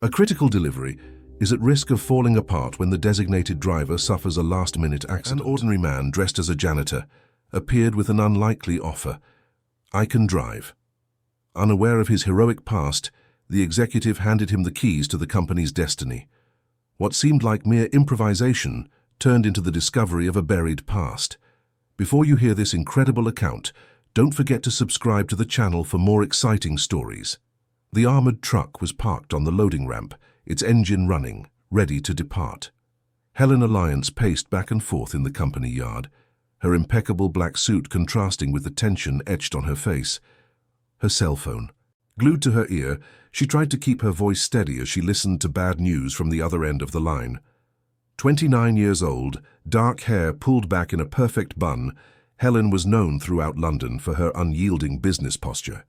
A critical delivery is at risk of falling apart when the designated driver suffers a last-minute accident. An ordinary man dressed as a janitor appeared with an unlikely offer. "I can drive." Unaware of his heroic past, the executive handed him the keys to the company's destiny. What seemed like mere improvisation turned into the discovery of a buried past. Before you hear this incredible account, don't forget to subscribe to the channel for more exciting stories. The armored truck was parked on the loading ramp, its engine running, ready to depart. Helen Alliance paced back and forth in the company yard, her impeccable black suit contrasting with the tension etched on her face. Her cell phone. Glued to her ear, she tried to keep her voice steady as she listened to bad news from the other end of the line. 29 years old, dark hair pulled back in a perfect bun, Helen was known throughout London for her unyielding business posture.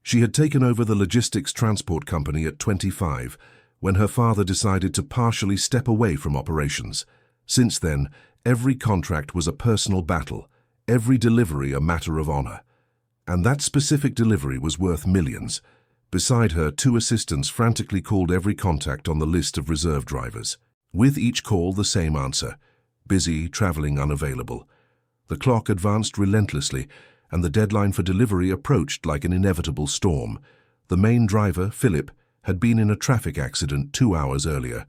She had taken over the logistics transport company at 25, when her father decided to partially step away from operations. Since then, every contract was a personal battle, every delivery a matter of honor. And that specific delivery was worth millions. Beside her, two assistants frantically called every contact on the list of reserve drivers. With each call, the same answer: busy, traveling, unavailable. The clock advanced relentlessly, and the deadline for delivery approached like an inevitable storm. The main driver, Philip, had been in a traffic accident 2 hours earlier.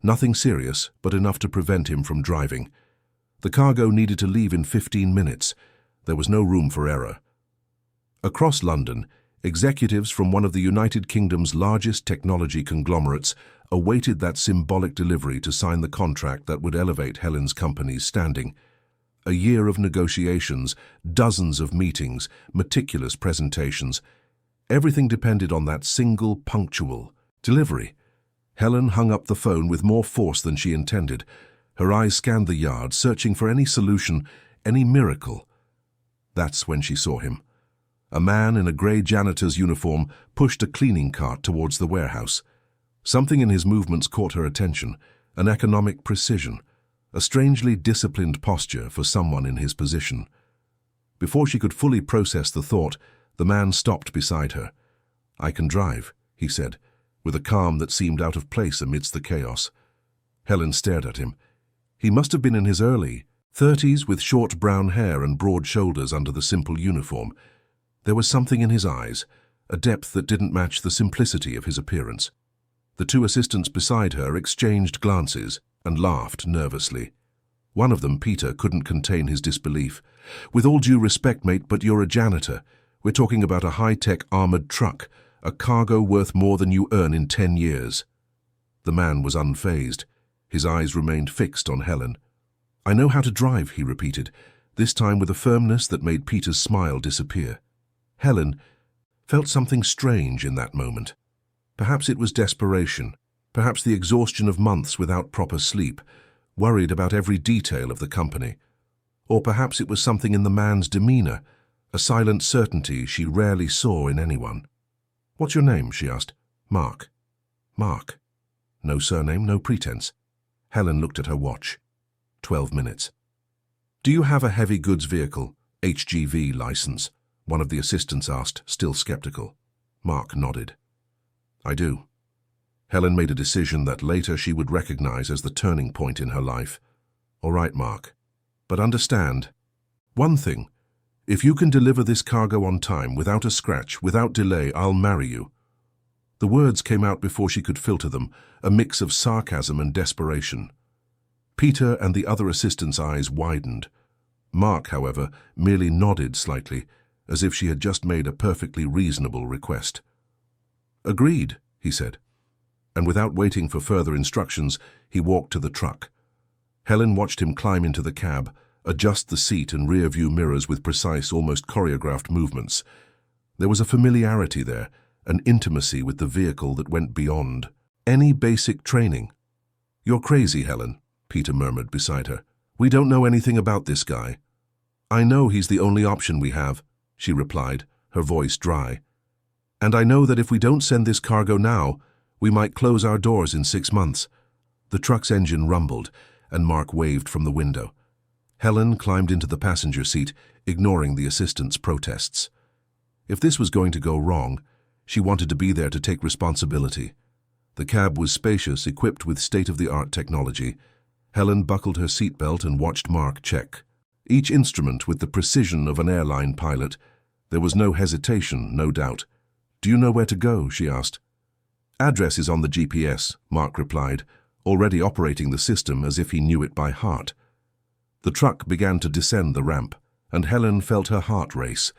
Nothing serious, but enough to prevent him from driving. The cargo needed to leave in 15 minutes. There was no room for error. Across London, executives from one of the United Kingdom's largest technology conglomerates awaited that symbolic delivery to sign the contract that would elevate Helen's company's standing. A year of negotiations, dozens of meetings, meticulous presentations. Everything depended on that single punctual delivery. Helen hung up the phone with more force than she intended. Her eyes scanned the yard, searching for any solution, any miracle. That's when she saw him. A man in a grey janitor's uniform pushed a cleaning cart towards the warehouse. Something in his movements caught her attention, an economic precision, a strangely disciplined posture for someone in his position. Before she could fully process the thought, the man stopped beside her. "I can drive," he said, with a calm that seemed out of place amidst the chaos. Helen stared at him. He must have been in his early 30s with short brown hair and broad shoulders under the simple uniform. There was something in his eyes, a depth that didn't match the simplicity of his appearance. The two assistants beside her exchanged glances and laughed nervously. One of them, Peter, couldn't contain his disbelief. "With all due respect, mate, but you're a janitor. We're talking about a high-tech armored truck, a cargo worth more than you earn in 10 years. The man was unfazed. His eyes remained fixed on Helen. "I know how to drive," he repeated, this time with a firmness that made Peter's smile disappear. Helen felt something strange in that moment. Perhaps it was desperation, perhaps the exhaustion of months without proper sleep, worried about every detail of the company. Or perhaps it was something in the man's demeanor, a silent certainty she rarely saw in anyone. "What's your name?" she asked. "Mark." "Mark." No surname, no pretense. Helen looked at her watch. 12 minutes. "Do you have a heavy goods vehicle, HGV license?" one of the assistants asked, still skeptical. Mark nodded. "I do." Helen made a decision that later she would recognize as the turning point in her life. "All right, Mark. But understand one thing. If you can deliver this cargo on time, without a scratch, without delay, I'll marry you." The words came out before she could filter them, a mix of sarcasm and desperation. Peter and the other assistant's eyes widened. Mark, however, merely nodded slightly, as if she had just made a perfectly reasonable request. "Agreed," he said. And without waiting for further instructions, he walked to the truck. Helen watched him climb into the cab, adjust the seat and rear-view mirrors with precise, almost choreographed movements. There was a familiarity there, an intimacy with the vehicle that went beyond any basic training. "You're crazy, Helen," Peter murmured beside her. "We don't know anything about this guy." "I know he's the only option we have," she replied, her voice dry. "And I know that if we don't send this cargo now, we might close our doors in 6 months." The truck's engine rumbled, and Mark waved from the window. Helen climbed into the passenger seat, ignoring the assistant's protests. If this was going to go wrong, she wanted to be there to take responsibility. The cab was spacious, equipped with state-of-the-art technology. Helen buckled her seatbelt and watched Mark check. Each instrument with the precision of an airline pilot. There was no hesitation, no doubt. "Do you know where to go?" she asked. "Address is on the GPS," Mark replied, already operating the system as if he knew it by heart. The truck began to descend the ramp, and Helen felt her heart race.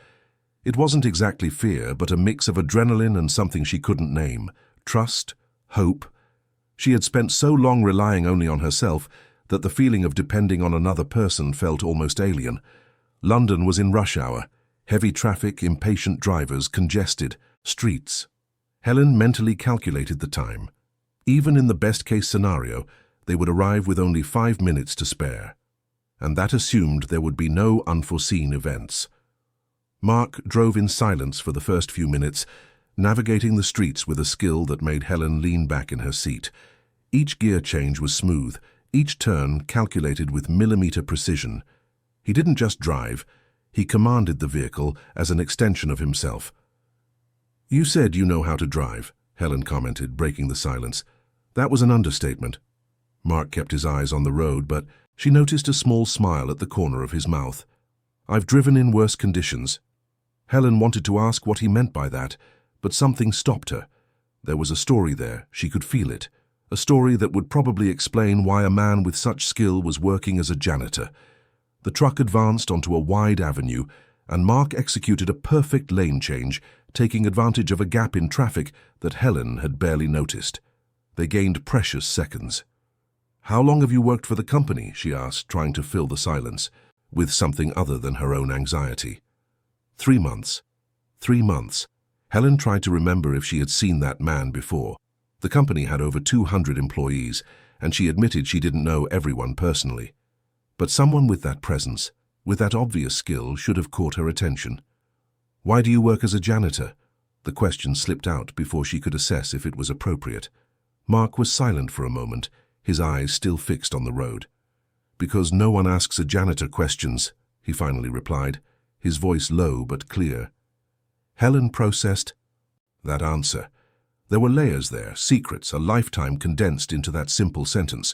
It wasn't exactly fear, but a mix of adrenaline and something she couldn't name. Trust, hope. She had spent so long relying only on herself that the feeling of depending on another person felt almost alien. London was in rush hour. Heavy traffic, impatient drivers, congested streets. Helen mentally calculated the time. Even in the best-case scenario, they would arrive with only 5 minutes to spare. And that assumed there would be no unforeseen events. Mark drove in silence for the first few minutes, navigating the streets with a skill that made Helen lean back in her seat. Each gear change was smooth, each turn calculated with millimeter precision. He didn't just drive, he commanded the vehicle as an extension of himself. "You said you know how to drive," Helen commented, breaking the silence. That was an understatement. Mark kept his eyes on the road, but she noticed a small smile at the corner of his mouth. "I've driven in worse conditions." Helen wanted to ask what he meant by that, but something stopped her. There was a story there, she could feel it. A story that would probably explain why a man with such skill was working as a janitor. The truck advanced onto a wide avenue, and Mark executed a perfect lane change, taking advantage of a gap in traffic that Helen had barely noticed. They gained precious seconds. "How long have you worked for the company?" she asked, trying to fill the silence with something other than her own anxiety. 3 months. 3 months. Helen tried to remember if she had seen that man before. The company had over 200 employees, and she admitted she didn't know everyone personally. But someone with that presence, with that obvious skill, should have caught her attention. "Why do you work as a janitor?" The question slipped out before she could assess if it was appropriate. Mark was silent for a moment, his eyes still fixed on the road. "Because no one asks a janitor questions," he finally replied, his voice low but clear. Helen processed that answer. There were layers there, secrets, a lifetime condensed into that simple sentence.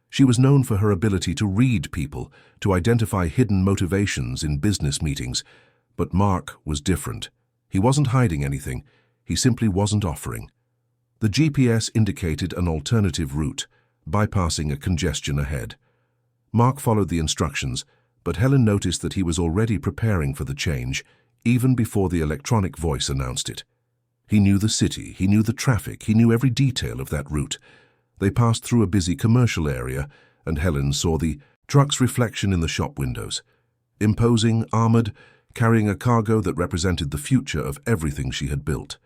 She was known for her ability to read people, to identify hidden motivations in business meetings. But Mark was different. He wasn't hiding anything, he simply wasn't offering. The GPS indicated an alternative route, bypassing a congestion ahead. Mark followed the instructions, but Helen noticed that he was already preparing for the change, even before the electronic voice announced it. He knew the city, he knew the traffic, he knew every detail of that route. They passed through a busy commercial area, and Helen saw the truck's reflection in the shop windows. Imposing, armored, carrying a cargo that represented the future of everything she had built.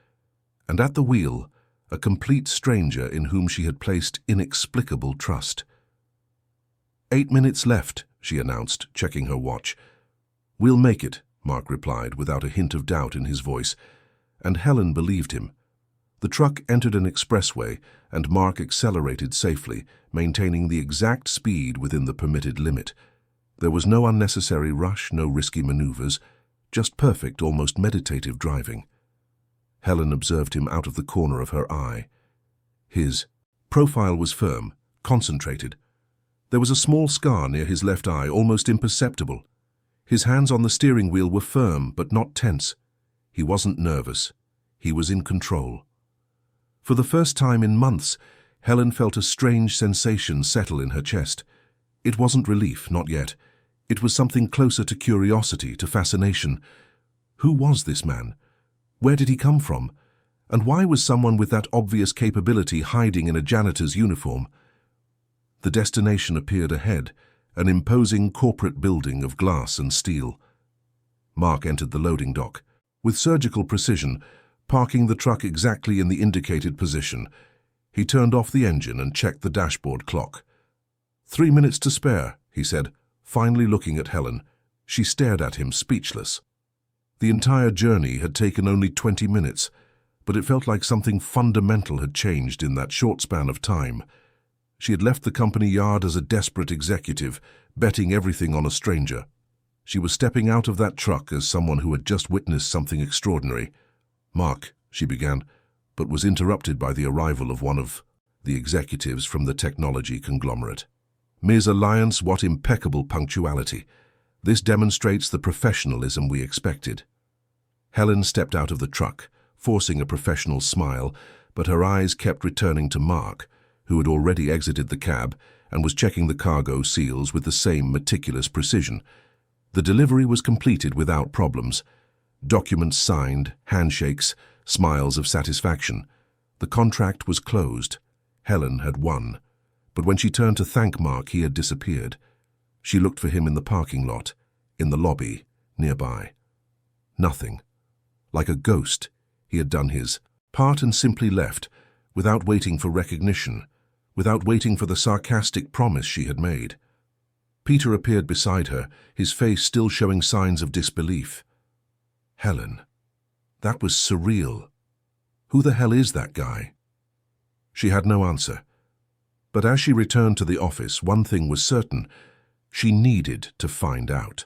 And at the wheel, a complete stranger in whom she had placed inexplicable trust. 8 minutes left, she announced, checking her watch. "We'll make it," Mark replied, without a hint of doubt in his voice, and Helen believed him. The truck entered an expressway, and Mark accelerated safely, maintaining the exact speed within the permitted limit. There was no unnecessary rush, no risky maneuvers, just perfect, almost meditative driving. Helen observed him out of the corner of her eye. His profile was firm, concentrated. There was a small scar near his left eye, almost imperceptible. His hands on the steering wheel were firm, but not tense. He wasn't nervous. He was in control. For the first time in months, Helen felt a strange sensation settle in her chest. It wasn't relief, not yet. It was something closer to curiosity, to fascination. Who was this man? Where did he come from? And why was someone with that obvious capability hiding in a janitor's uniform? The destination appeared ahead, an imposing corporate building of glass and steel. Mark entered the loading dock. With surgical precision, parking the truck exactly in the indicated position, he turned off the engine and checked the dashboard clock. 3 minutes to spare, he said, finally looking at Helen. She stared at him, speechless. The entire journey had taken only 20 minutes, but it felt like something fundamental had changed in that short span of time. She had left the company yard as a desperate executive, betting everything on a stranger. She was stepping out of that truck as someone who had just witnessed something extraordinary. "Mark," she began, but was interrupted by the arrival of one of the executives from the technology conglomerate. Ms. Alliance, what impeccable punctuality. This demonstrates the professionalism we expected. Helen stepped out of the truck, forcing a professional smile, but her eyes kept returning to Mark, who had already exited the cab and was checking the cargo seals with the same meticulous precision. The delivery was completed without problems. Documents signed, handshakes, smiles of satisfaction. The contract was closed. Helen had won. But when she turned to thank Mark, he had disappeared. She looked for him in the parking lot, in the lobby, nearby. Nothing. Like a ghost, he had done his part and simply left, without waiting for recognition, without waiting for the sarcastic promise she had made. Peter appeared beside her, his face still showing signs of disbelief. Helen. That was surreal. Who the hell is that guy? She had no answer. But as she returned to the office, one thing was certain. She needed to find out.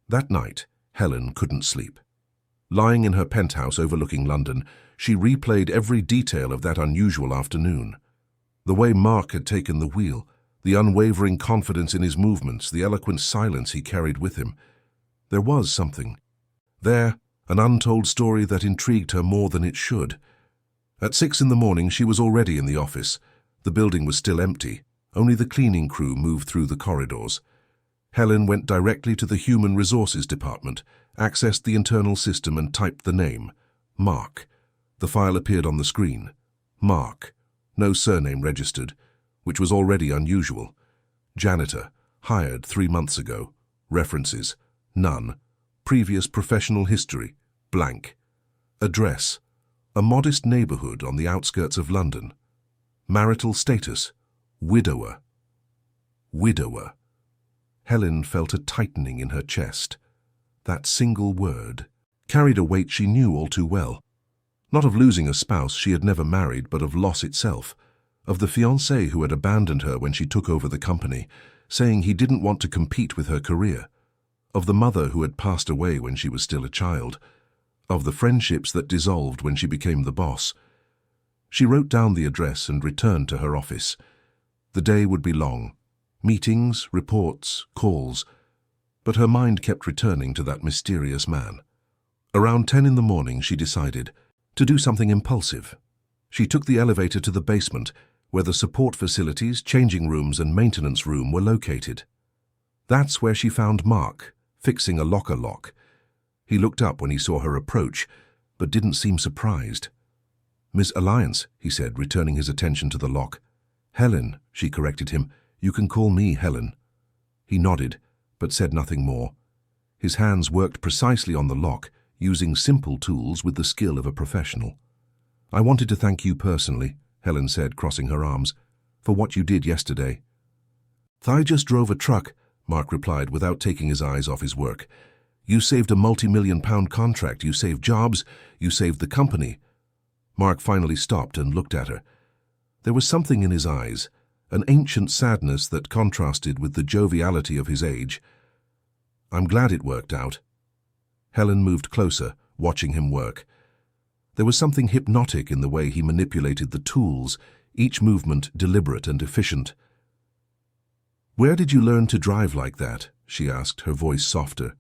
That night, Helen couldn't sleep. Lying in her penthouse overlooking London, she replayed every detail of that unusual afternoon. The way Mark had taken the wheel, the unwavering confidence in his movements, the eloquent silence he carried with him. There was something. There, an untold story that intrigued her more than it should. At 6 in the morning, she was already in the office. The building was still empty. Only the cleaning crew moved through the corridors. Helen went directly to the Human Resources Department, accessed the internal system and typed the name, Mark. The file appeared on the screen. Mark. No surname registered, which was already unusual. Janitor. Hired 3 months ago. References. None. Previous professional history. Blank. Address. A modest neighborhood on the outskirts of London. Marital status. Widower. Widower. Helen felt a tightening in her chest. That single word carried a weight she knew all too well. Not of losing a spouse she had never married, but of loss itself. Of the fiancé who had abandoned her when she took over the company, saying he didn't want to compete with her career. Of the mother who had passed away when she was still a child. Of the friendships that dissolved when she became the boss. She wrote down the address and returned to her office. The day would be long. Meetings, reports, calls. But her mind kept returning to that mysterious man. Around 10 in the morning, she decided to do something impulsive. She took the elevator to the basement, where the support facilities, changing rooms and maintenance room were located. That's where she found Mark, fixing a locker lock. He looked up when he saw her approach, but didn't seem surprised. Ms. Alliance, he said, returning his attention to the lock. Helen, she corrected him. You can call me Helen. He nodded, but said nothing more. His hands worked precisely on the lock, using simple tools with the skill of a professional. I wanted to thank you personally, Helen said, crossing her arms, for what you did yesterday. I just drove a truck, Mark replied without taking his eyes off his work. You saved a multi-million-pound contract. You saved jobs. You saved the company. Mark finally stopped and looked at her. There was something in his eyes, an ancient sadness that contrasted with the joviality of his age. I'm glad it worked out. Helen moved closer, watching him work. There was something hypnotic in the way he manipulated the tools, each movement deliberate and efficient. Where did you learn to drive like that? She asked, her voice softer.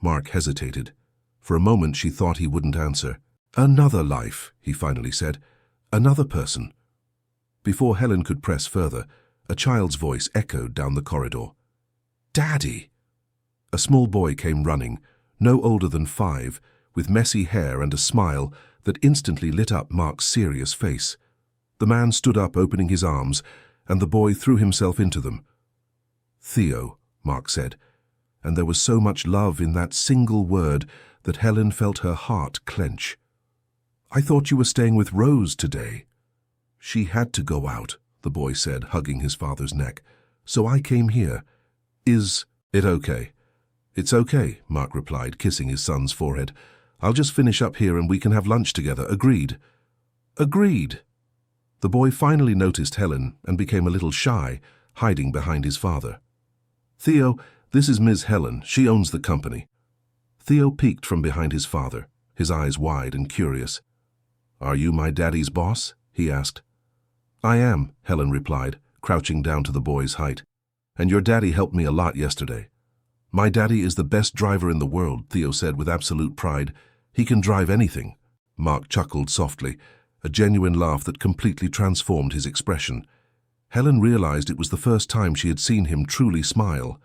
Mark hesitated. For a moment she thought he wouldn't answer. Another life, he finally said. Another person. Before Helen could press further, a child's voice echoed down the corridor. Daddy! A small boy came running, no older than 5, with messy hair and a smile that instantly lit up Mark's serious face. The man stood up, opening his arms, and the boy threw himself into them. Theo, Mark said, and there was so much love in that single word that Helen felt her heart clench. I thought you were staying with Rose today. She had to go out, the boy said, hugging his father's neck. So I came here. Is it okay? It's okay, Mark replied, kissing his son's forehead. I'll just finish up here and we can have lunch together. Agreed? Agreed. The boy finally noticed Helen and became a little shy, hiding behind his father. Theo, this is Ms. Helen. She owns the company. Theo peeked from behind his father, his eyes wide and curious. "Are you my daddy's boss?" he asked. "I am," Helen replied, crouching down to the boy's height. "And your daddy helped me a lot yesterday." "My daddy is the best driver in the world," Theo said with absolute pride. "He can drive anything." Mark chuckled softly, a genuine laugh that completely transformed his expression. Helen realized it was the first time she had seen him truly smile.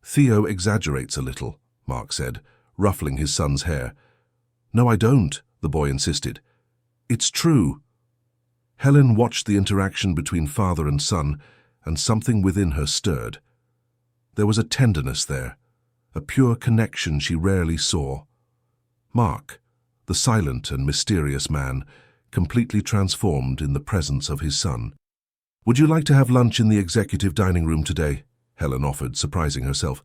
"Theo exaggerates a little," Mark said, ruffling his son's hair. "No, I don't," the boy insisted. "It's true." Helen watched the interaction between father and son, and something within her stirred. There was a tenderness there, a pure connection she rarely saw. Mark, the silent and mysterious man, completely transformed in the presence of his son. "Would you like to have lunch in the executive dining room today?" Helen offered, surprising herself.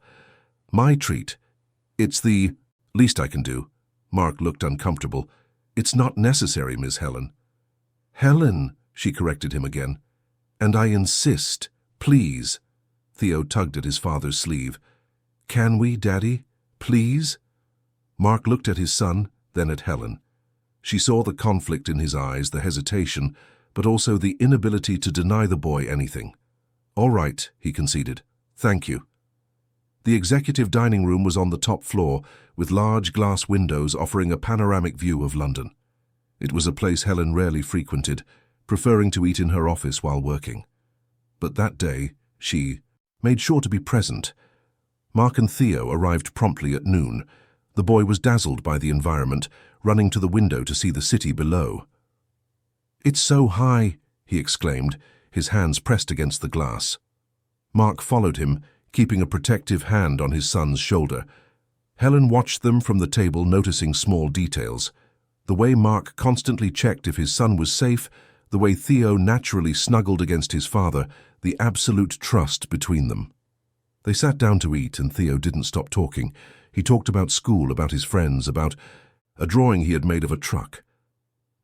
"My treat. It's the least I can do." Mark looked uncomfortable. "It's not necessary, Miss Helen." "Helen," she corrected him again. "And I insist, please." Theo tugged at his father's sleeve. "Can we, Daddy? Please?" Mark looked at his son, then at Helen. She saw the conflict in his eyes, the hesitation, but also the inability to deny the boy anything. "All right," he conceded. "Thank you." The executive dining room was on the top floor, with large glass windows offering a panoramic view of London. It was a place Helen rarely frequented, preferring to eat in her office while working. But that day, she made sure to be present. Mark and Theo arrived promptly at noon. The boy was dazzled by the environment, running to the window to see the city below. "It's so high," he exclaimed, his hands pressed against the glass. Mark followed him, keeping a protective hand on his son's shoulder. Helen watched them from the table, noticing small details. The way Mark constantly checked if his son was safe, the way Theo naturally snuggled against his father, the absolute trust between them. They sat down to eat, and Theo didn't stop talking. He talked about school, about his friends, about a drawing he had made of a truck.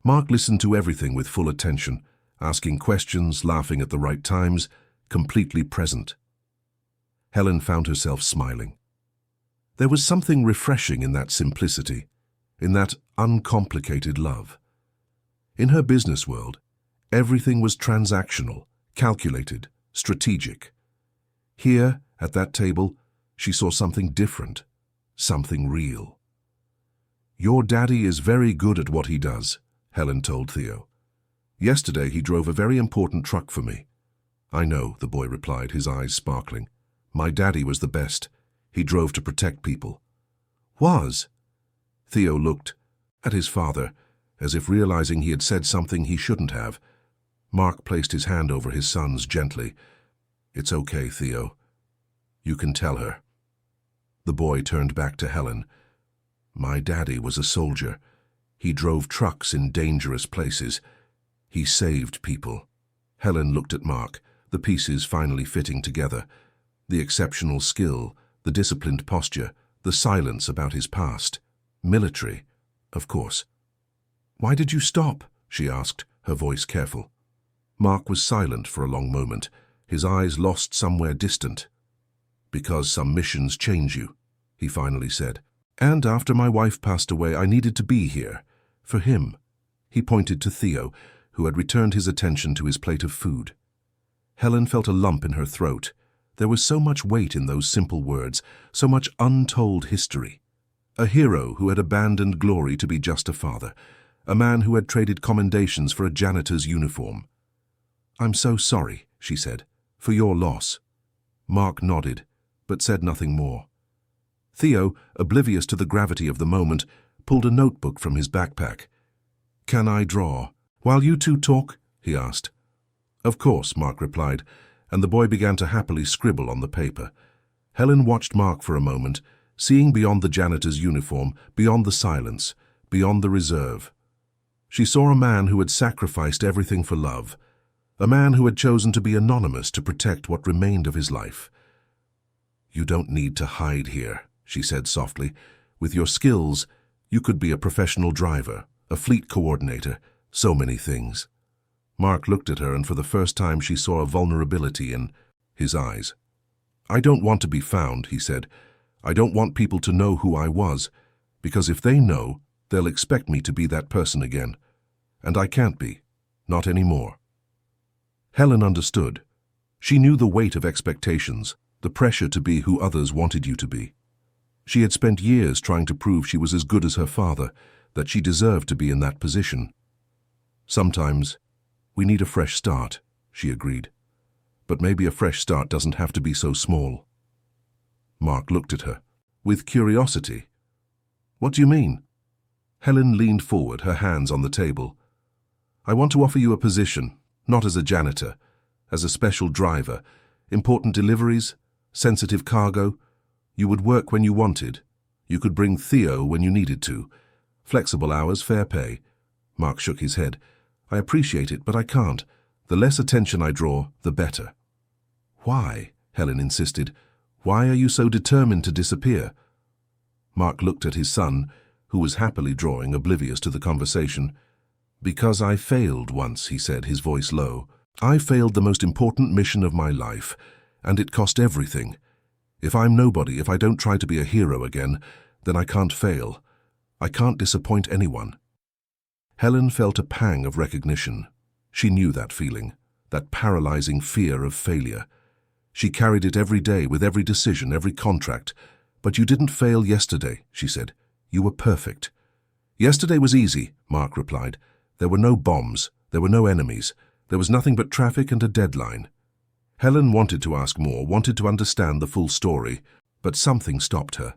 Mark listened to everything with full attention, asking questions, laughing at the right times, completely present. Helen found herself smiling. There was something refreshing in that simplicity, in that uncomplicated love. In her business world, everything was transactional, calculated, strategic. Here, at that table, she saw something different, something real. "Your daddy is very good at what he does," Helen told Theo. "Yesterday he drove a very important truck for me." "I know," the boy replied, his eyes sparkling. "My daddy was the best. He drove to protect people." "Was?" Theo looked at his father, as if realizing he had said something he shouldn't have. Mark placed his hand over his son's gently. "It's okay, Theo. You can tell her." The boy turned back to Helen. "My daddy was a soldier. He drove trucks in dangerous places. He saved people." Helen looked at Mark, the pieces finally fitting together. The exceptional skill, the disciplined posture, the silence about his past. Military, of course. "Why did you stop?" she asked, her voice careful. Mark was silent for a long moment, his eyes lost somewhere distant. "Because some missions change you," he finally said. "And after my wife passed away, I needed to be here. For him." He pointed to Theo, who had returned his attention to his plate of food. Helen felt a lump in her throat. There was so much weight in those simple words, so much untold history. A hero who had abandoned glory to be just a father, a man who had traded commendations for a janitor's uniform. "I'm so sorry," she said, "for your loss." Mark nodded, but said nothing more. Theo, oblivious to the gravity of the moment, pulled a notebook from his backpack. "Can I draw while you two talk?" he asked. "Of course," Mark replied, and the boy began to happily scribble on the paper. Helen watched Mark for a moment, seeing beyond the janitor's uniform, beyond the silence, beyond the reserve. She saw a man who had sacrificed everything for love, a man who had chosen to be anonymous to protect what remained of his life. "You don't need to hide here," she said softly. "With your skills, you could be a professional driver, a fleet coordinator, so many things." Mark looked at her, and for the first time she saw a vulnerability in his eyes. "I don't want to be found," he said. "I don't want people to know who I was, because if they know, they'll expect me to be that person again. And I can't be. Not anymore. Helen understood. She knew the weight of expectations, the pressure to be who others wanted you to be. She had spent years trying to prove she was as good as her father, that she deserved to be in that position. Sometimes, we need a fresh start, she agreed. But maybe a fresh start doesn't have to be so small. Mark looked at her, with curiosity. What do you mean? Helen leaned forward, her hands on the table. I want to offer you a position, not as a janitor, as a special driver, important deliveries, sensitive cargo. You would work when you wanted. You could bring Theo when you needed to. Flexible hours, fair pay. Mark shook his head. I appreciate it, but I can't. The less attention I draw, the better. Why? Helen insisted. Why are you so determined to disappear? Mark looked at his son, who was happily drawing, oblivious to the conversation. Because I failed once, he said, his voice low. I failed the most important mission of my life, and it cost everything. If I'm nobody, if I don't try to be a hero again, then I can't fail. I can't disappoint anyone. Helen felt a pang of recognition. She knew that feeling, that paralyzing fear of failure. She carried it every day with every decision, every contract. But you didn't fail yesterday, she said. You were perfect. Yesterday was easy, Mark replied. There were no bombs, there were no enemies. There was nothing but traffic and a deadline. Helen wanted to ask more, wanted to understand the full story, but something stopped her.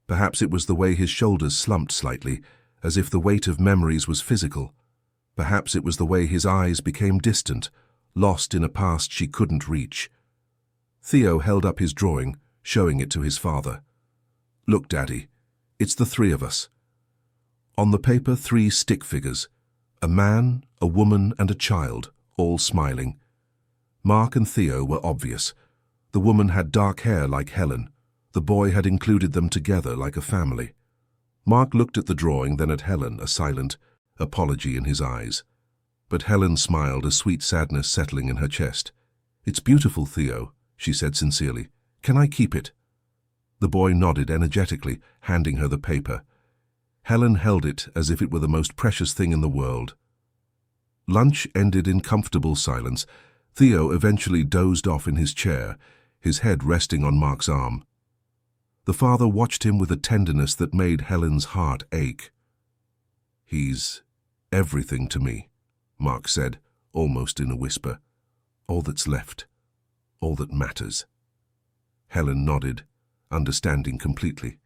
Perhaps it was the way his shoulders slumped slightly, as if the weight of memories was physical. Perhaps it was the way his eyes became distant, lost in a past she couldn't reach. Theo held up his drawing, showing it to his father. Look, Daddy, it's the three of us. On the paper, 3 stick figures, a man, a woman, and a child, all smiling. Mark and Theo were obvious. The woman had dark hair like Helen. The boy had included them together like a family. Mark looked at the drawing, then at Helen, a silent apology in his eyes. But Helen smiled, a sweet sadness settling in her chest. It's beautiful, Theo, she said sincerely. Can I keep it? The boy nodded energetically, handing her the paper. Helen held it as if it were the most precious thing in the world. Lunch ended in comfortable silence. Theo eventually dozed off in his chair, his head resting on Mark's arm. The father watched him with a tenderness that made Helen's heart ache. He's everything to me, Mark said, almost in a whisper. All that's left, all that matters. Helen nodded, understanding completely.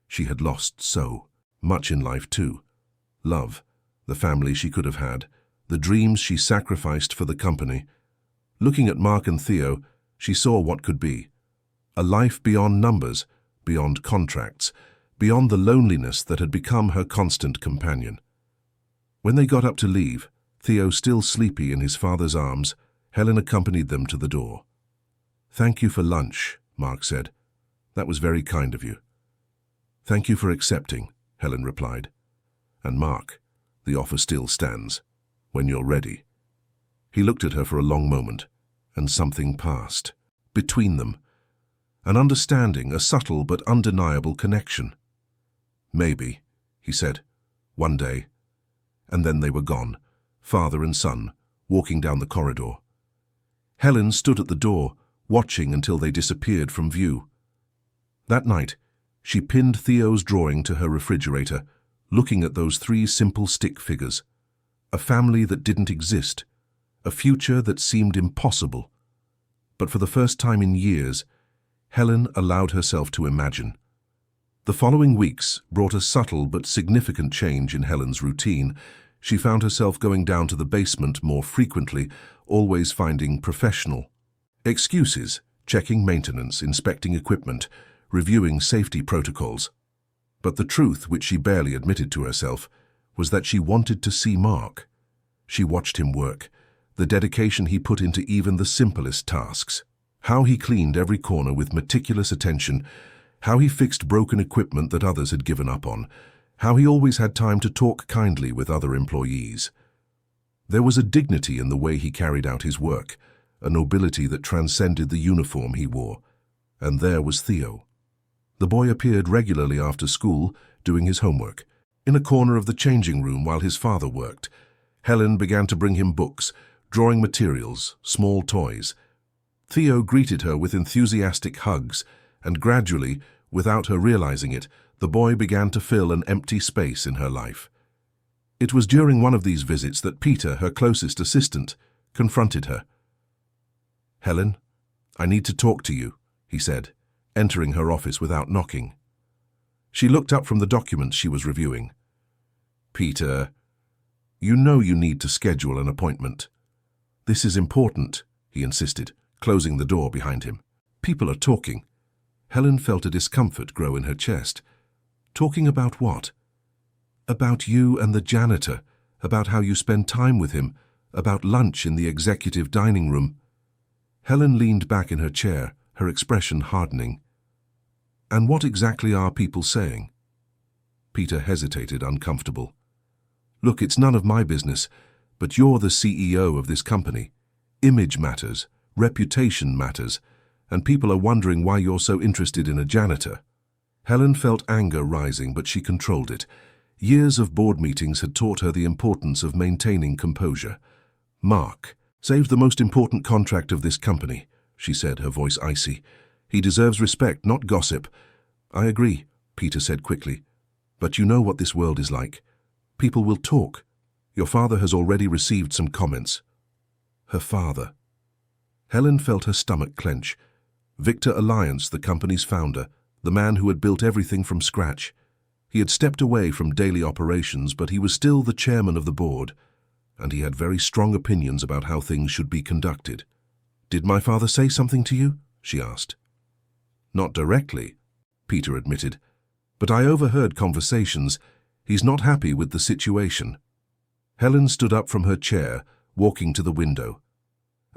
She had lost so much in life too. Love, the family she could have had, the dreams she sacrificed for the company. Looking at Mark and Theo, she saw what could be. A life beyond numbers, beyond contracts, beyond the loneliness that had become her constant companion. When they got up to leave, Theo still sleepy in his father's arms, Helen accompanied them to the door. Thank you for lunch, Mark said. That was very kind of you. Thank you for accepting, Helen replied. And Mark, the offer still stands. When you're ready. He looked at her for a long moment, and something passed. Between them. An understanding, a subtle but undeniable connection. Maybe, he said, one day. And then they were gone, father and son, walking down the corridor. Helen stood at the door, watching until they disappeared from view. That night, she pinned Theo's drawing to her refrigerator, looking at those 3 simple stick figures. A family that didn't exist, a future that seemed impossible. But for the first time in years, Helen allowed herself to imagine. The following weeks brought a subtle but significant change in Helen's routine. She found herself going down to the basement more frequently, always finding professional excuses, checking maintenance, inspecting equipment, reviewing safety protocols. But the truth, which she barely admitted to herself, was that she wanted to see Mark. She watched him work, the dedication he put into even the simplest tasks. How he cleaned every corner with meticulous attention, how he fixed broken equipment that others had given up on, how he always had time to talk kindly with other employees. There was a dignity in the way he carried out his work, a nobility that transcended the uniform he wore. And there was Theo. The boy appeared regularly after school, doing his homework, in a corner of the changing room while his father worked, Helen began to bring him books, drawing materials, small toys. Theo greeted her with enthusiastic hugs, and gradually, without her realizing it, the boy began to fill an empty space in her life. It was during one of these visits that Peter, her closest assistant, confronted her. "Helen, I need to talk to you," he said, entering her office without knocking. She looked up from the documents she was reviewing. "Peter, you know you need to schedule an appointment." "This is important," he insisted, closing the door behind him. "People are talking." Helen felt a discomfort grow in her chest. "Talking about what?" "About you and the janitor, about how you spend time with him, about lunch in the executive dining room." Helen leaned back in her chair, her expression hardening. "And what exactly are people saying?" Peter hesitated, uncomfortable. "Look, it's none of my business, but you're the CEO of this company. Image matters, reputation matters, and people are wondering why you're so interested in a janitor." Helen felt anger rising, but she controlled it. Years of board meetings had taught her the importance of maintaining composure. "Mark saved the most important contract of this company," she said, her voice icy. "He deserves respect, not gossip." "I agree," Peter said quickly. "But you know what this world is like. People will talk. Your father has already received some comments." Her father. Helen felt her stomach clench. Victor Alliance, the company's founder, the man who had built everything from scratch. He had stepped away from daily operations, but he was still the chairman of the board, and he had very strong opinions about how things should be conducted. "Did my father say something to you?" she asked. "Not directly," Peter admitted, "but I overheard conversations. He's not happy with the situation." Helen stood up from her chair, walking to the window.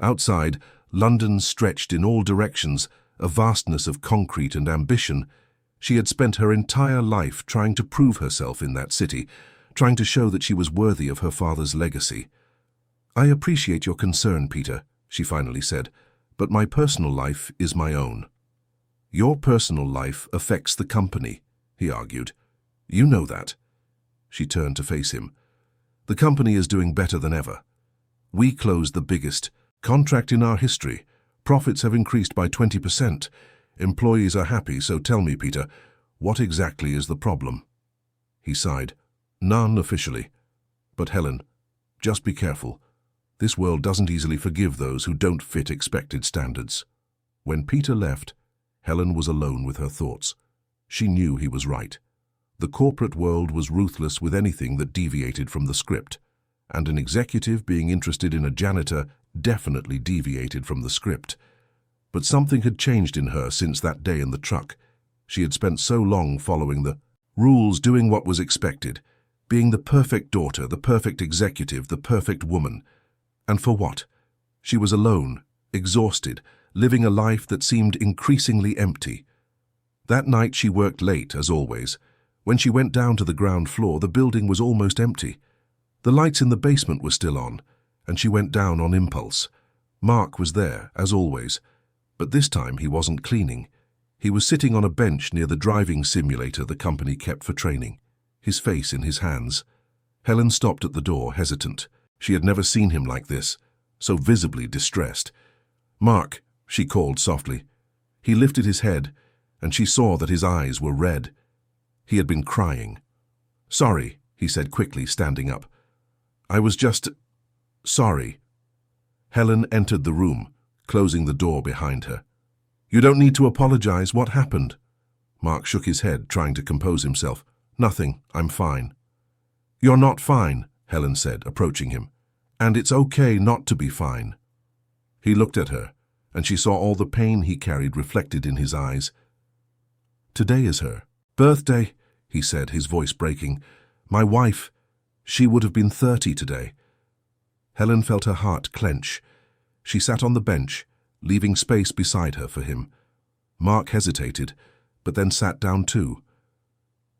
Outside, London stretched in all directions, a vastness of concrete and ambition. She had spent her entire life trying to prove herself in that city, trying to show that she was worthy of her father's legacy. "I appreciate your concern, Peter," she finally said, "but my personal life is my own." "Your personal life affects the company," he argued. "You know that." She turned to face him. "The company is doing better than ever. We closed the biggest contract in our history. Profits have increased by 20%. Employees are happy, so tell me, Peter, what exactly is the problem?" He sighed. "None officially. But Helen, just be careful. This world doesn't easily forgive those who don't fit expected standards." When Peter left, Helen was alone with her thoughts. She knew he was right. The corporate world was ruthless with anything that deviated from the script, and an executive being interested in a janitor definitely deviated from the script. But something had changed in her since that day in the truck. She had spent so long following the rules, doing what was expected, being the perfect daughter, the perfect executive, the perfect woman. And for what? She was alone, exhausted, living a life that seemed increasingly empty. That night she worked late, as always. When she went down to the ground floor, the building was almost empty. The lights in the basement were still on, and she went down on impulse. Mark was there, as always, but this time he wasn't cleaning. He was sitting on a bench near the driving simulator the company kept for training, his face in his hands. Helen stopped at the door, hesitant. She had never seen him like this, so visibly distressed. "Mark," she called softly. He lifted his head, and she saw that his eyes were red. He had been crying. "Sorry," he said quickly, standing up. "I was just... sorry." Helen entered the room, closing the door behind her. "You don't need to apologize. What happened?" Mark shook his head, trying to compose himself. "Nothing. I'm fine." "You're not fine," Helen said, approaching him. "And it's okay not to be fine." He looked at her, and she saw all the pain he carried reflected in his eyes. "Today is her birthday," he said, his voice breaking. "My wife, she would have been 30 today." Helen felt her heart clench. She sat on the bench, leaving space beside her for him. Mark hesitated, but then sat down too.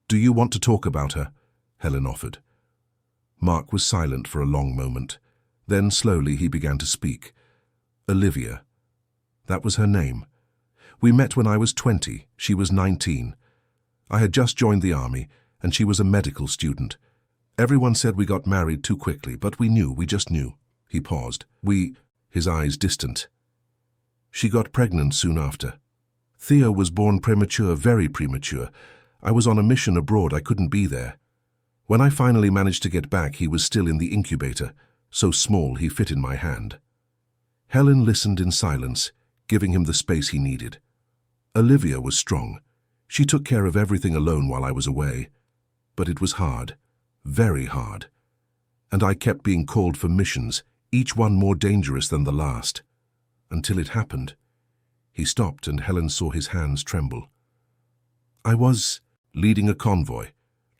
"Do you want to talk about her?" Helen offered. Mark was silent for a long moment. Then slowly he began to speak. "Olivia. That was her name. We met when I was 20. She was 19. I had just joined the army, and she was a medical student. Everyone said we got married too quickly, but we just knew. He paused. His eyes distant. She got pregnant soon after. Theo was born premature, very premature. I was on a mission abroad, I couldn't be there. When I finally managed to get back, he was still in the incubator, so small he fit in my hand. Helen listened in silence, giving him the space he needed. Olivia was strong. She took care of everything alone while I was away. But it was hard, very hard. And I kept being called for missions, each one more dangerous than the last. Until it happened. He stopped and Helen saw his hands tremble. I was leading a convoy,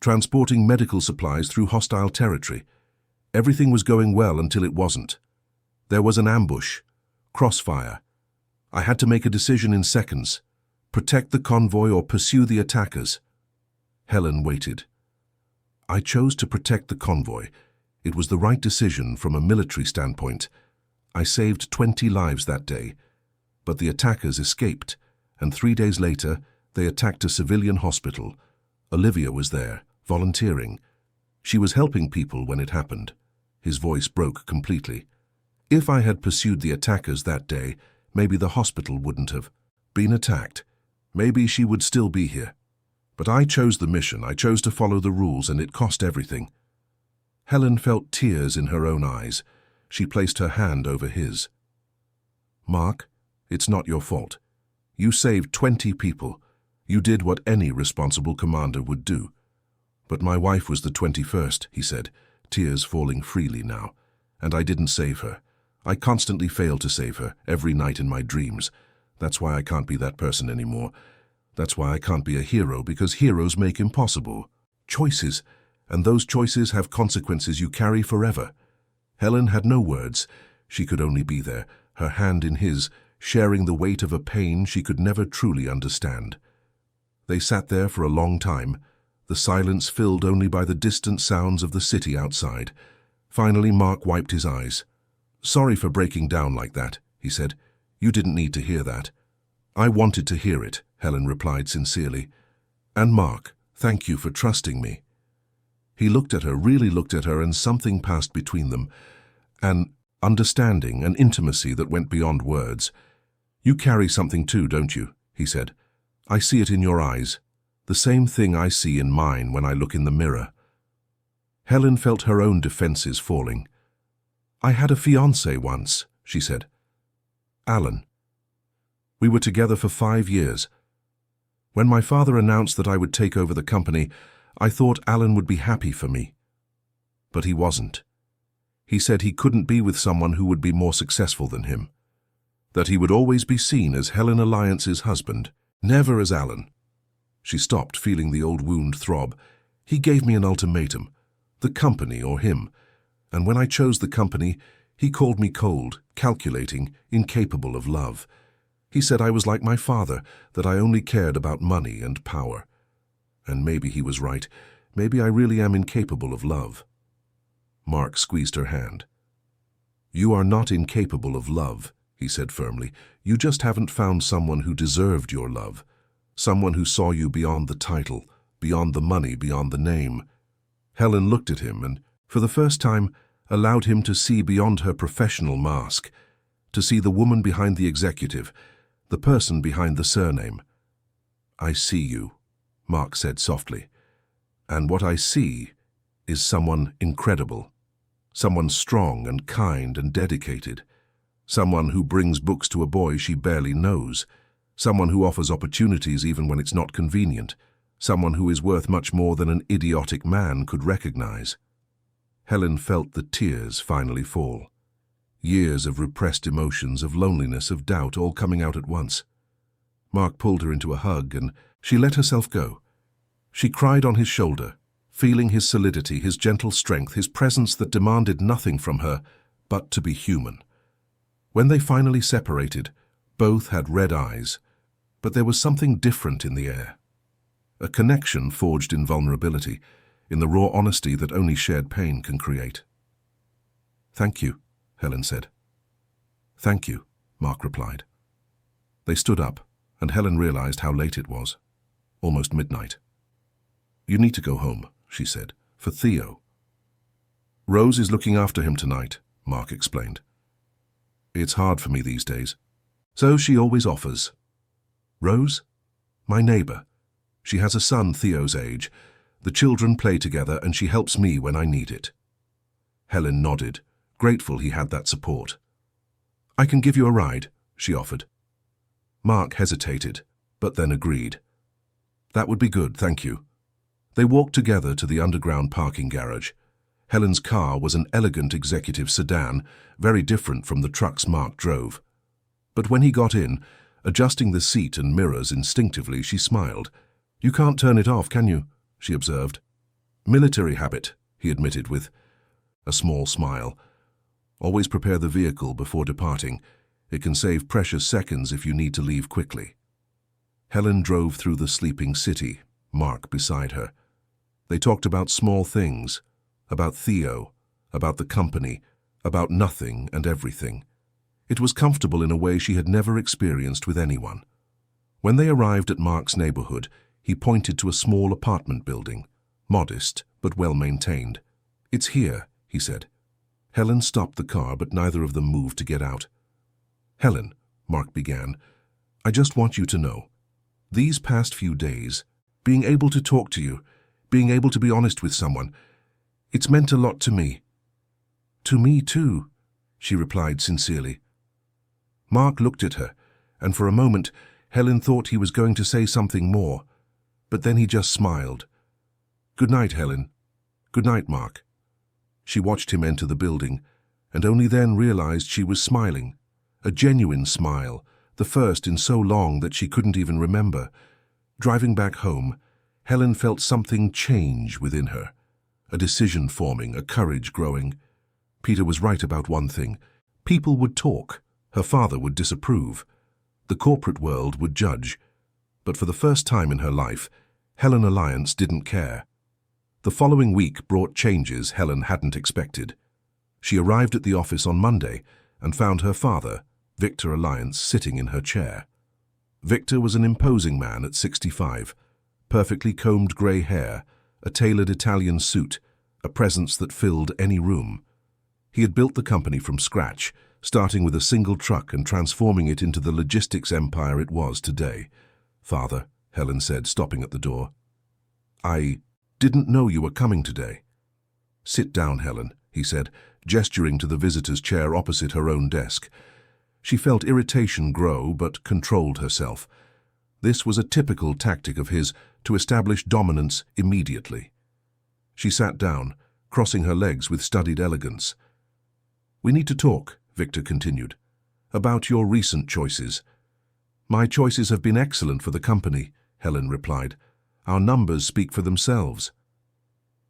transporting medical supplies through hostile territory. Everything was going well until it wasn't. There was an ambush, crossfire. I had to make a decision in seconds. Protect the convoy or pursue the attackers. Helen waited. I chose to protect the convoy. It was the right decision from a military standpoint. I saved 20 lives that day. But the attackers escaped, and 3 days later, they attacked a civilian hospital. Olivia was there, volunteering. She was helping people when it happened. His voice broke completely. If I had pursued the attackers that day, maybe the hospital wouldn't have been attacked. Maybe she would still be here. But I chose the mission, I chose to follow the rules, and it cost everything. Helen felt tears in her own eyes. She placed her hand over his. Mark, it's not your fault. You saved 20 people. You did what any responsible commander would do. But my wife was the 21st, he said, tears falling freely now. And I didn't save her. I constantly failed to save her, every night in my dreams. That's why I can't be that person anymore. That's why I can't be a hero, because heroes make impossible choices, and those choices have consequences you carry forever. Helen had no words. She could only be there, her hand in his, sharing the weight of a pain she could never truly understand. They sat there for a long time, the silence filled only by the distant sounds of the city outside. Finally, Mark wiped his eyes. Sorry for breaking down like that, he said. You didn't need to hear that. I wanted to hear it, Helen replied sincerely. And Mark, thank you for trusting me. He looked at her, really looked at her, and something passed between them. An understanding, an intimacy that went beyond words. You carry something too, don't you? He said. I see it in your eyes. The same thing I see in mine when I look in the mirror. Helen felt her own defenses falling. I had a fiancé once, she said. Alan. We were together for 5 years. When my father announced that I would take over the company, I thought Alan would be happy for me. But he wasn't. He said he couldn't be with someone who would be more successful than him. That he would always be seen as Helen Alliance's husband, never as Alan. She stopped, feeling the old wound throb. He gave me an ultimatum, the company or him. And when I chose the company, he called me cold, calculating, incapable of love. He said I was like my father, that I only cared about money and power. And maybe he was right. Maybe I really am incapable of love. Mark squeezed her hand. You are not incapable of love, he said firmly. You just haven't found someone who deserved your love. Someone who saw you beyond the title, beyond the money, beyond the name. Helen looked at him and, for the first time, allowed him to see beyond her professional mask, to see the woman behind the executive, the person behind the surname. I see you, Mark said softly, and what I see is someone incredible, someone strong and kind and dedicated, someone who brings books to a boy she barely knows, someone who offers opportunities even when it's not convenient, someone who is worth much more than an idiotic man could recognize. Helen felt the tears finally fall. Years of repressed emotions, of loneliness, of doubt, all coming out at once. Mark pulled her into a hug, and she let herself go. She cried on his shoulder, feeling his solidity, his gentle strength, his presence that demanded nothing from her but to be human. When they finally separated, both had red eyes, but there was something different in the air. A connection forged in vulnerability, in the raw honesty that only shared pain can create. Thank you, Helen said. Thank you, Mark replied. They stood up, and Helen realized how late it was. Almost midnight. You need to go home, she said, for Theo. Rose is looking after him tonight, Mark explained. It's hard for me these days. So she always offers. Rose? My neighbor. She has a son Theo's age. The children play together and she helps me when I need it. Helen nodded, grateful he had that support. I can give you a ride, she offered. Mark hesitated, but then agreed. That would be good, thank you. They walked together to the underground parking garage. Helen's car was an elegant executive sedan, very different from the trucks Mark drove. But when he got in, adjusting the seat and mirrors instinctively, she smiled. You can't turn it off, can you? She observed. Military habit, he admitted with a small smile. Always prepare the vehicle before departing. It can save precious seconds if you need to leave quickly. Helen drove through the sleeping city, Mark beside her. They talked about small things, about Theo, about the company, about nothing and everything. It was comfortable in a way she had never experienced with anyone. When they arrived at Mark's neighborhood, he pointed to a small apartment building, modest but well-maintained. It's here, he said. Helen stopped the car, but neither of them moved to get out. Helen, Mark began, I just want you to know. These past few days, being able to talk to you, being able to be honest with someone, it's meant a lot to me. To me too, she replied sincerely. Mark looked at her, and for a moment Helen thought he was going to say something more, but then he just smiled. Good night, Helen. Good night, Mark. She watched him enter the building, and only then realized she was smiling. A genuine smile, the first in so long that she couldn't even remember. Driving back home, Helen felt something change within her. A decision forming, a courage growing. Peter was right about one thing. People would talk. Her father would disapprove. The corporate world would judge. But for the first time in her life, Helen Alliance didn't care. The following week brought changes Helen hadn't expected. She arrived at the office on Monday and found her father, Victor Alliance, sitting in her chair. Victor was an imposing man at 65, perfectly combed grey hair, a tailored Italian suit, a presence that filled any room. He had built the company from scratch, starting with a single truck and transforming it into the logistics empire it was today. Father, Helen said, stopping at the door. I didn't know you were coming today. Sit down, Helen, he said, gesturing to the visitor's chair opposite her own desk. She felt irritation grow, but controlled herself. This was a typical tactic of his to establish dominance immediately. She sat down, crossing her legs with studied elegance. We need to talk, Victor continued, about your recent choices. My choices have been excellent for the company, Helen replied. Our numbers speak for themselves.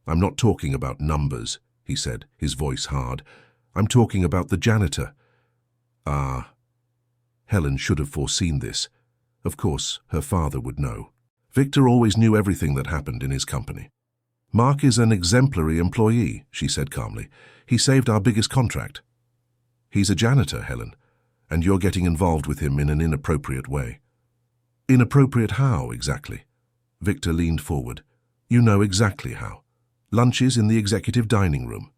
I'm not talking about numbers, he said, his voice hard. I'm talking about the janitor. Ah. Helen should have foreseen this. Of course, her father would know. Victor always knew everything that happened in his company. Mark is an exemplary employee, she said calmly. He saved our biggest contract. He's a janitor, Helen, and you're getting involved with him in an inappropriate way. Inappropriate how, exactly? Victor leaned forward. You know exactly how. Lunches in the executive dining room.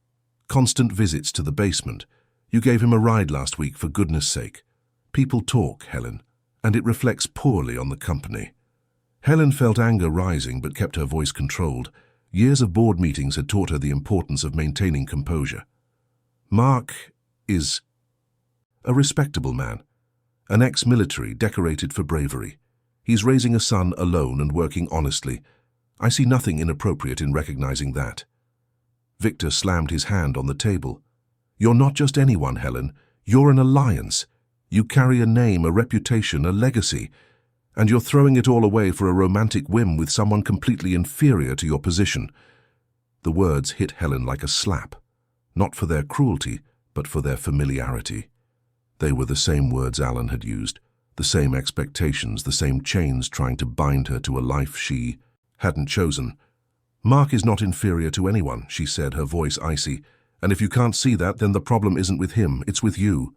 Constant visits to the basement. You gave him a ride last week, for goodness sake. People talk, Helen, and it reflects poorly on the company. Helen felt anger rising but kept her voice controlled. Years of board meetings had taught her the importance of maintaining composure. Mark is a respectable man, an ex-military decorated for bravery. He's raising a son alone and working honestly. I see nothing inappropriate in recognizing that. Victor slammed his hand on the table. You're not just anyone, Helen. You're an alliance. You carry a name, a reputation, a legacy, and you're throwing it all away for a romantic whim with someone completely inferior to your position. The words hit Helen like a slap, not for their cruelty, but for their familiarity. They were the same words Alan had used, the same expectations, the same chains trying to bind her to a life she hadn't chosen. Mark is not inferior to anyone, she said, her voice icy, and if you can't see that, then the problem isn't with him, it's with you.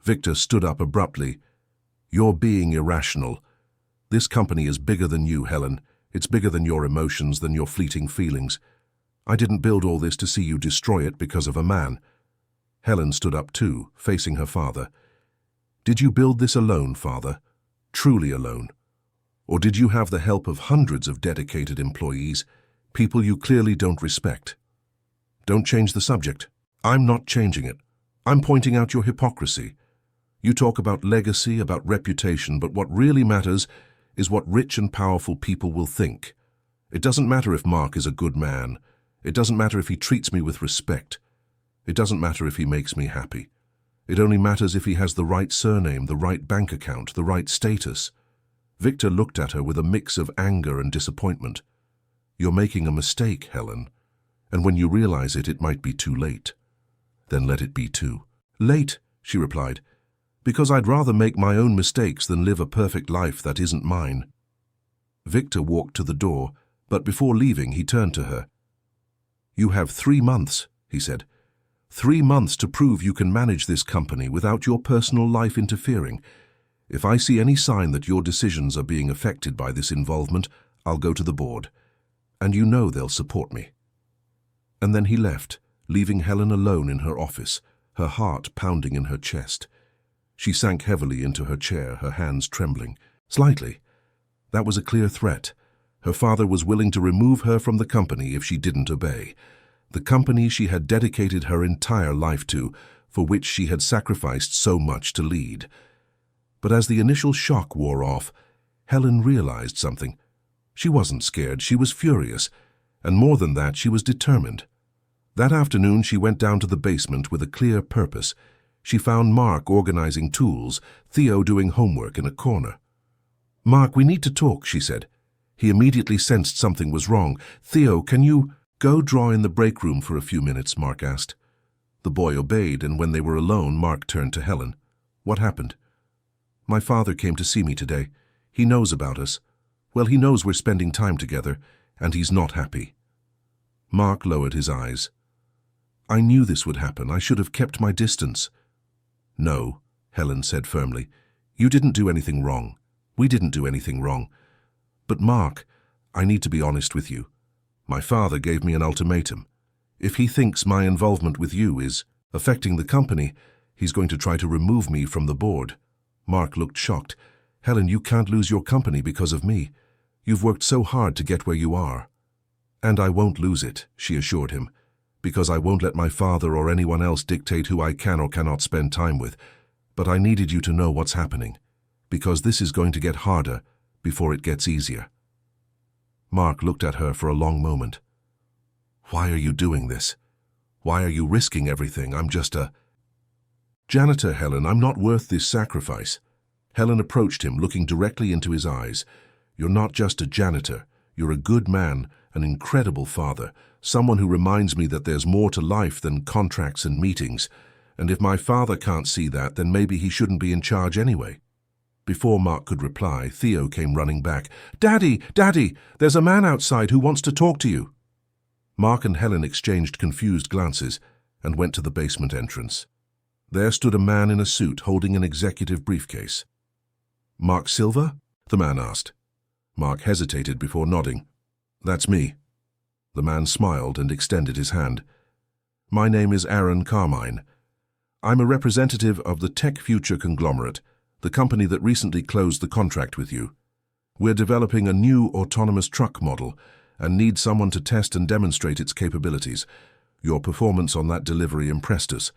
Victor stood up abruptly. You're being irrational. This company is bigger than you, Helen. It's bigger than your emotions, than your fleeting feelings. I didn't build all this to see you destroy it because of a man. Helen stood up too, facing her father. Did you build this alone, father? Truly alone? Or did you have the help of hundreds of dedicated employees, people you clearly don't respect? Don't change the subject. I'm not changing it. I'm pointing out your hypocrisy. You talk about legacy, about reputation, but what really matters is what rich and powerful people will think. It doesn't matter if Mark is a good man. It doesn't matter if he treats me with respect. It doesn't matter if he makes me happy. It only matters if he has the right surname, the right bank account, the right status. Victor looked at her with a mix of anger and disappointment. You're making a mistake, Helen. And when you realize it, it might be too late. Then let it be too. Late, she replied, because I'd rather make my own mistakes than live a perfect life that isn't mine. Victor walked to the door, but before leaving he turned to her. You have 3 months, he said. 3 months to prove you can manage this company without your personal life interfering. If I see any sign that your decisions are being affected by this involvement, I'll go to the board. And you know they'll support me. And then he left, leaving Helen alone in her office, her heart pounding in her chest. She sank heavily into her chair, her hands trembling. Slightly. That was a clear threat. Her father was willing to remove her from the company if she didn't obey. The company she had dedicated her entire life to, for which she had sacrificed so much to lead. But as the initial shock wore off, Helen realized something. She wasn't scared, she was furious. And more than that, she was determined. That afternoon, she went down to the basement with a clear purpose. She found Mark organizing tools, Theo doing homework in a corner. "Mark, we need to talk," she said. He immediately sensed something was wrong. "Theo, can you go draw in the break room for a few minutes?" Mark asked. The boy obeyed, and when they were alone, Mark turned to Helen. "What happened?" "My father came to see me today. He knows about us. Well, he knows we're spending time together, and he's not happy." Mark lowered his eyes. "I knew this would happen. I should have kept my distance." "No," Helen said firmly. "You didn't do anything wrong. We didn't do anything wrong. But Mark, I need to be honest with you. My father gave me an ultimatum. If he thinks my involvement with you is affecting the company, he's going to try to remove me from the board." Mark looked shocked. "Helen, you can't lose your company because of me. You've worked so hard to get where you are." "And I won't lose it," she assured him, "because I won't let my father or anyone else dictate who I can or cannot spend time with. But I needed you to know what's happening, because this is going to get harder before it gets easier." Mark looked at her for a long moment. "Why are you doing this? Why are you risking everything? I'm just a janitor, Helen. I'm not worth this sacrifice." Helen approached him, looking directly into his eyes. "You're not just a janitor. You're a good man, an incredible father, someone who reminds me that there's more to life than contracts and meetings. And if my father can't see that, then maybe he shouldn't be in charge anyway." Before Mark could reply, Theo came running back. "Daddy, Daddy, there's a man outside who wants to talk to you." Mark and Helen exchanged confused glances and went to the basement entrance. There stood a man in a suit holding an executive briefcase. "Mark Silva?" the man asked. Mark hesitated before nodding. "That's me." The man smiled and extended his hand. "My name is Aaron Carmine. I'm a representative of the Tech Future conglomerate, the company that recently closed the contract with you. We're developing a new autonomous truck model and need someone to test and demonstrate its capabilities. Your performance on that delivery impressed us.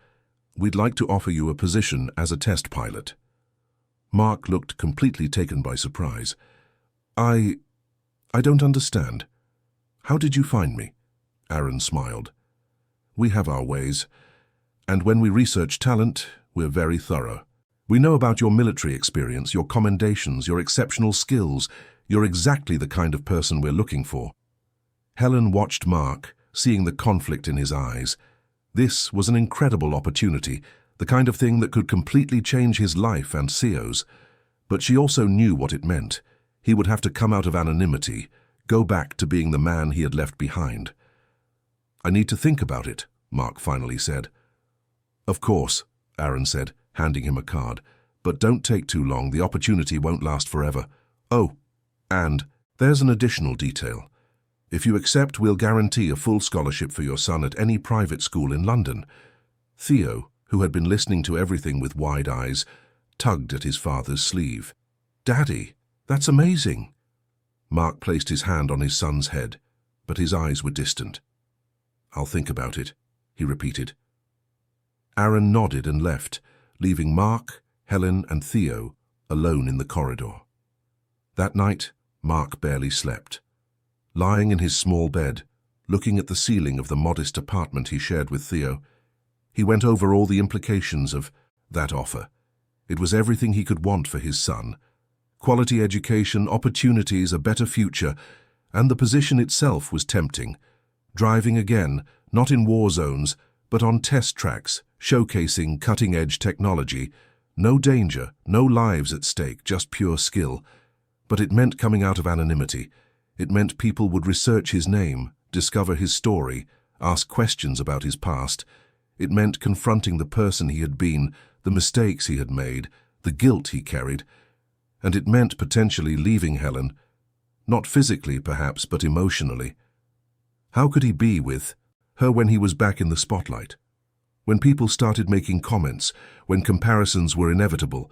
We'd like to offer you a position as a test pilot." Mark looked completely taken by surprise. I don't understand. How did you find me?" Aaron smiled. "We have our ways. And when we research talent, we're very thorough. We know about your military experience, your commendations, your exceptional skills. You're exactly the kind of person we're looking for." Helen watched Mark, seeing the conflict in his eyes. This was an incredible opportunity, the kind of thing that could completely change his life and Theo's. But she also knew what it meant. He would have to come out of anonymity, go back to being the man he had left behind. "I need to think about it," Mark finally said. "Of course," Aaron said, handing him a card. "But don't take too long. The opportunity won't last forever. Oh, and there's an additional detail. If you accept, we'll guarantee a full scholarship for your son at any private school in London. Theo, who had been listening to everything with wide eyes, tugged at his father's sleeve. Daddy, that's amazing. Mark placed his hand on his son's head, but his eyes were distant. I'll think about it, he repeated. Aaron nodded and left, leaving Mark, Helen, and Theo alone in the corridor. That night, Mark barely slept. Lying in his small bed, looking at the ceiling of the modest apartment he shared with Theo, he went over all the implications of that offer. It was everything he could want for his son. Quality education, opportunities, a better future, and the position itself was tempting. Driving again, not in war zones, but on test tracks, showcasing cutting-edge technology. No danger, no lives at stake, just pure skill. But it meant coming out of anonymity. It meant people would research his name, discover his story, ask questions about his past. It meant confronting the person he had been, the mistakes he had made, the guilt he carried. And it meant potentially leaving Helen, not physically perhaps, but emotionally. How could he be with her when he was back in the spotlight? When people started making comments, when comparisons were inevitable,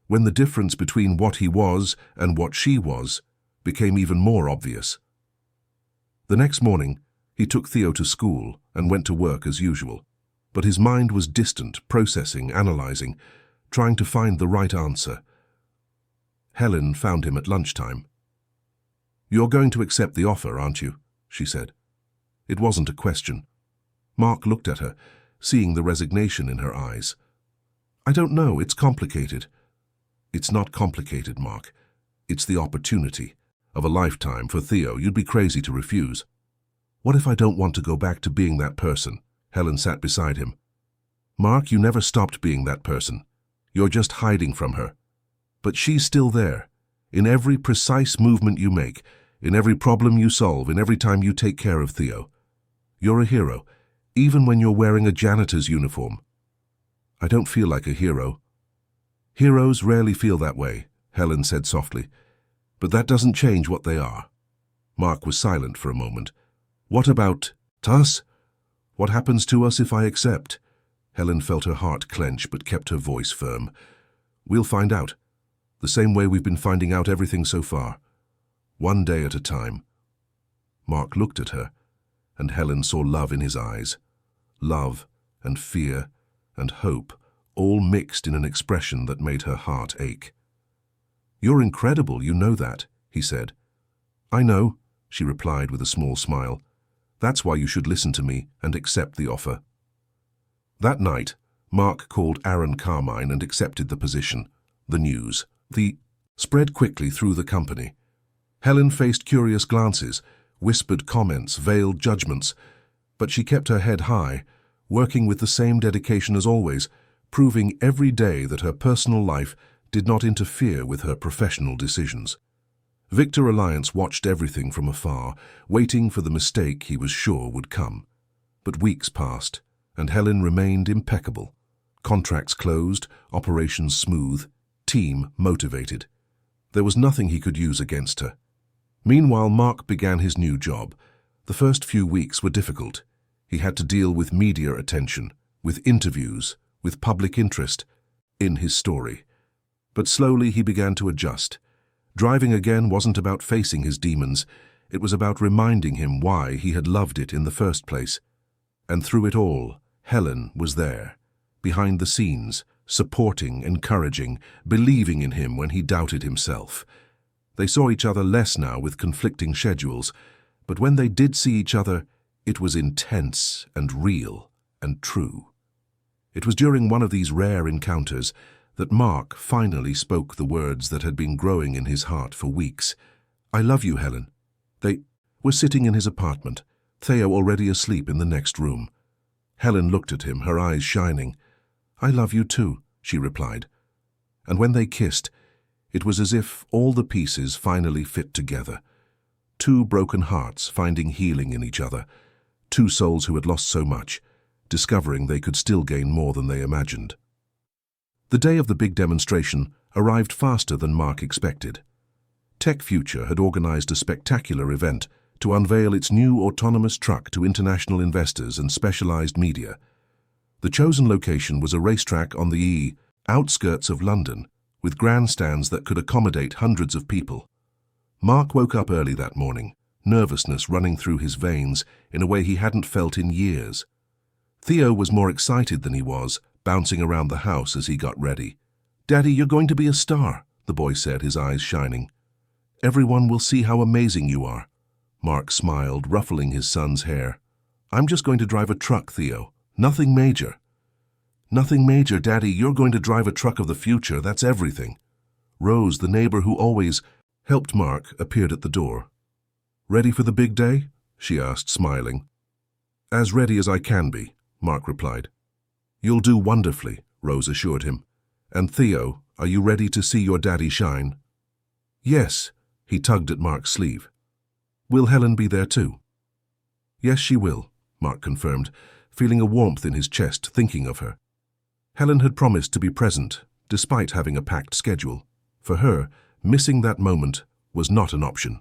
when the difference between what he was and what she was became even more obvious. The next morning, he took Theo to school and went to work as usual. But his mind was distant, processing, analyzing, trying to find the right answer. Helen found him at lunchtime. You're going to accept the offer, aren't you? She said. It wasn't a question. Mark looked at her, seeing the resignation in her eyes. I don't know, it's complicated. It's not complicated, Mark. It's the opportunity of a lifetime for Theo. You'd be crazy to refuse. What if I don't want to go back to being that person? Helen sat beside him. Mark, you never stopped being that person. You're just hiding from her. But she's still there, in every precise movement you make, in every problem you solve, in every time you take care of Theo. You're a hero, even when you're wearing a janitor's uniform. I don't feel like a hero. Heroes rarely feel that way, Helen said softly. But that doesn't change what they are. Mark was silent for a moment. What about us? What happens to us if I accept? Helen felt her heart clench but kept her voice firm. We'll find out. The same way we've been finding out everything so far. One day at a time. Mark looked at her, and Helen saw love in his eyes. Love and fear and hope, all mixed in an expression that made her heart ache. You're incredible, you know that, he said. I know, she replied with a small smile. That's why you should listen to me and accept the offer. That night, Mark called Aaron Carmine and accepted the position. The news. The spread quickly through the company. Helen faced curious glances, whispered comments, veiled judgments, but she kept her head high, working with the same dedication as always, proving every day that her personal life did not interfere with her professional decisions. Victor Alliance watched everything from afar, waiting for the mistake he was sure would come. But weeks passed, and Helen remained impeccable. Contracts closed, operations smooth, team motivated. There was nothing he could use against her. Meanwhile, Mark began his new job. The first few weeks were difficult. He had to deal with media attention, with interviews, with public interest in his story. But slowly he began to adjust. Driving again wasn't about facing his demons. It was about reminding him why he had loved it in the first place. And through it all, Helen was there, behind the scenes, supporting, encouraging, believing in him when he doubted himself. They saw each other less now with conflicting schedules, but when they did see each other, it was intense and real and true. It was during one of these rare encounters that Mark finally spoke the words that had been growing in his heart for weeks. I love you, Helen. They were sitting in his apartment, Theo already asleep in the next room. Helen looked at him, her eyes shining. I love you too, she replied. And when they kissed, it was as if all the pieces finally fit together. Two broken hearts finding healing in each other. Two souls who had lost so much, discovering they could still gain more than they imagined. The day of the big demonstration arrived faster than Mark expected. Tech Future had organized a spectacular event to unveil its new autonomous truck to international investors and specialized media. The chosen location was a racetrack on the outskirts of London, with grandstands that could accommodate hundreds of people. Mark woke up early that morning, nervousness running through his veins in a way he hadn't felt in years. Theo was more excited than he was, bouncing around the house as he got ready. "Daddy, you're going to be a star," the boy said, his eyes shining. "Everyone will see how amazing you are." Mark smiled, ruffling his son's hair. "I'm just going to drive a truck, Theo. Nothing major." "Nothing major, Daddy. You're going to drive a truck of the future. That's everything." Rose, the neighbor who always helped Mark, appeared at the door. "Ready for the big day?" she asked, smiling. "As ready as I can be," Mark replied. "You'll do wonderfully," Rose assured him. "And Theo, are you ready to see your daddy shine?" "Yes," he tugged at Mark's sleeve. "Will Helen be there too?" "Yes, she will," Mark confirmed, feeling a warmth in his chest thinking of her. Helen had promised to be present, despite having a packed schedule. For her, missing that moment was not an option.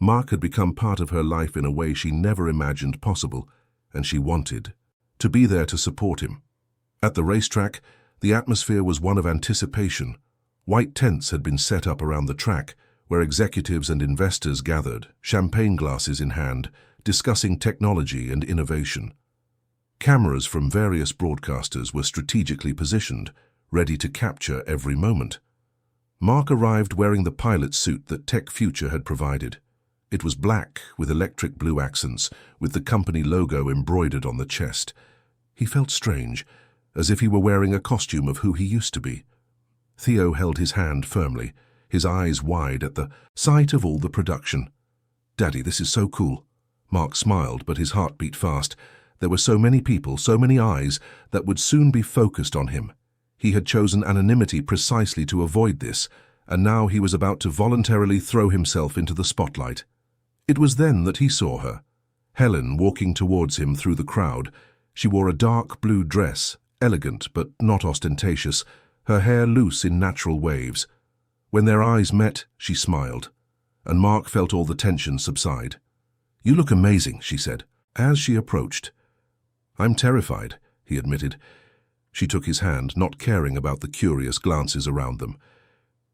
Mark had become part of her life in a way she never imagined possible, and she wanted to be there to support him. At the racetrack, the atmosphere was one of anticipation. White tents had been set up around the track, where executives and investors gathered, champagne glasses in hand, discussing technology and innovation. Cameras from various broadcasters were strategically positioned, ready to capture every moment. Mark arrived wearing the pilot suit that Tech Future had provided. It was black, with electric blue accents, with the company logo embroidered on the chest. He felt strange, as if he were wearing a costume of who he used to be. Theo held his hand firmly, his eyes wide at the sight of all the production. "Daddy, this is so cool." Mark smiled, but his heart beat fast. There were so many people, so many eyes, that would soon be focused on him. He had chosen anonymity precisely to avoid this, and now he was about to voluntarily throw himself into the spotlight. It was then that he saw her, Helen, walking towards him through the crowd. She wore a dark blue dress, elegant but not ostentatious, her hair loose in natural waves. When their eyes met, she smiled, and Mark felt all the tension subside. "You look amazing," she said, as she approached. "I'm terrified," he admitted. She took his hand, not caring about the curious glances around them.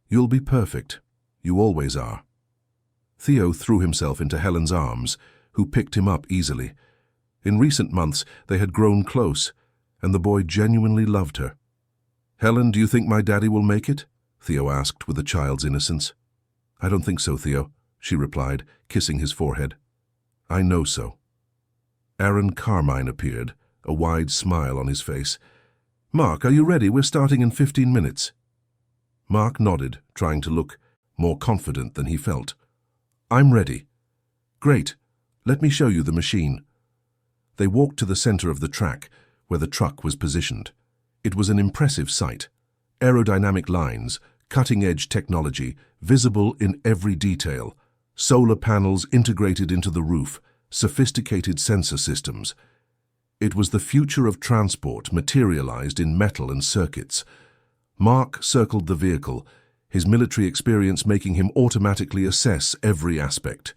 "You'll be perfect. You always are." Theo threw himself into Helen's arms, who picked him up easily. In recent months, they had grown close, and the boy genuinely loved her. "Helen, do you think my daddy will make it?" Theo asked with a child's innocence. "I don't think so, Theo," she replied, kissing his forehead. "I know so." Aaron Carmine appeared, a wide smile on his face. "Mark, are you ready? We're starting in 15 minutes. Mark nodded, trying to look more confident than he felt. "I'm ready." "Great. Let me show you the machine." They walked to the center of the track, where the truck was positioned. It was an impressive sight. Aerodynamic lines, cutting-edge technology, visible in every detail, solar panels integrated into the roof, sophisticated sensor systems. It was the future of transport materialized in metal and circuits. Mark circled the vehicle, his military experience making him automatically assess every aspect.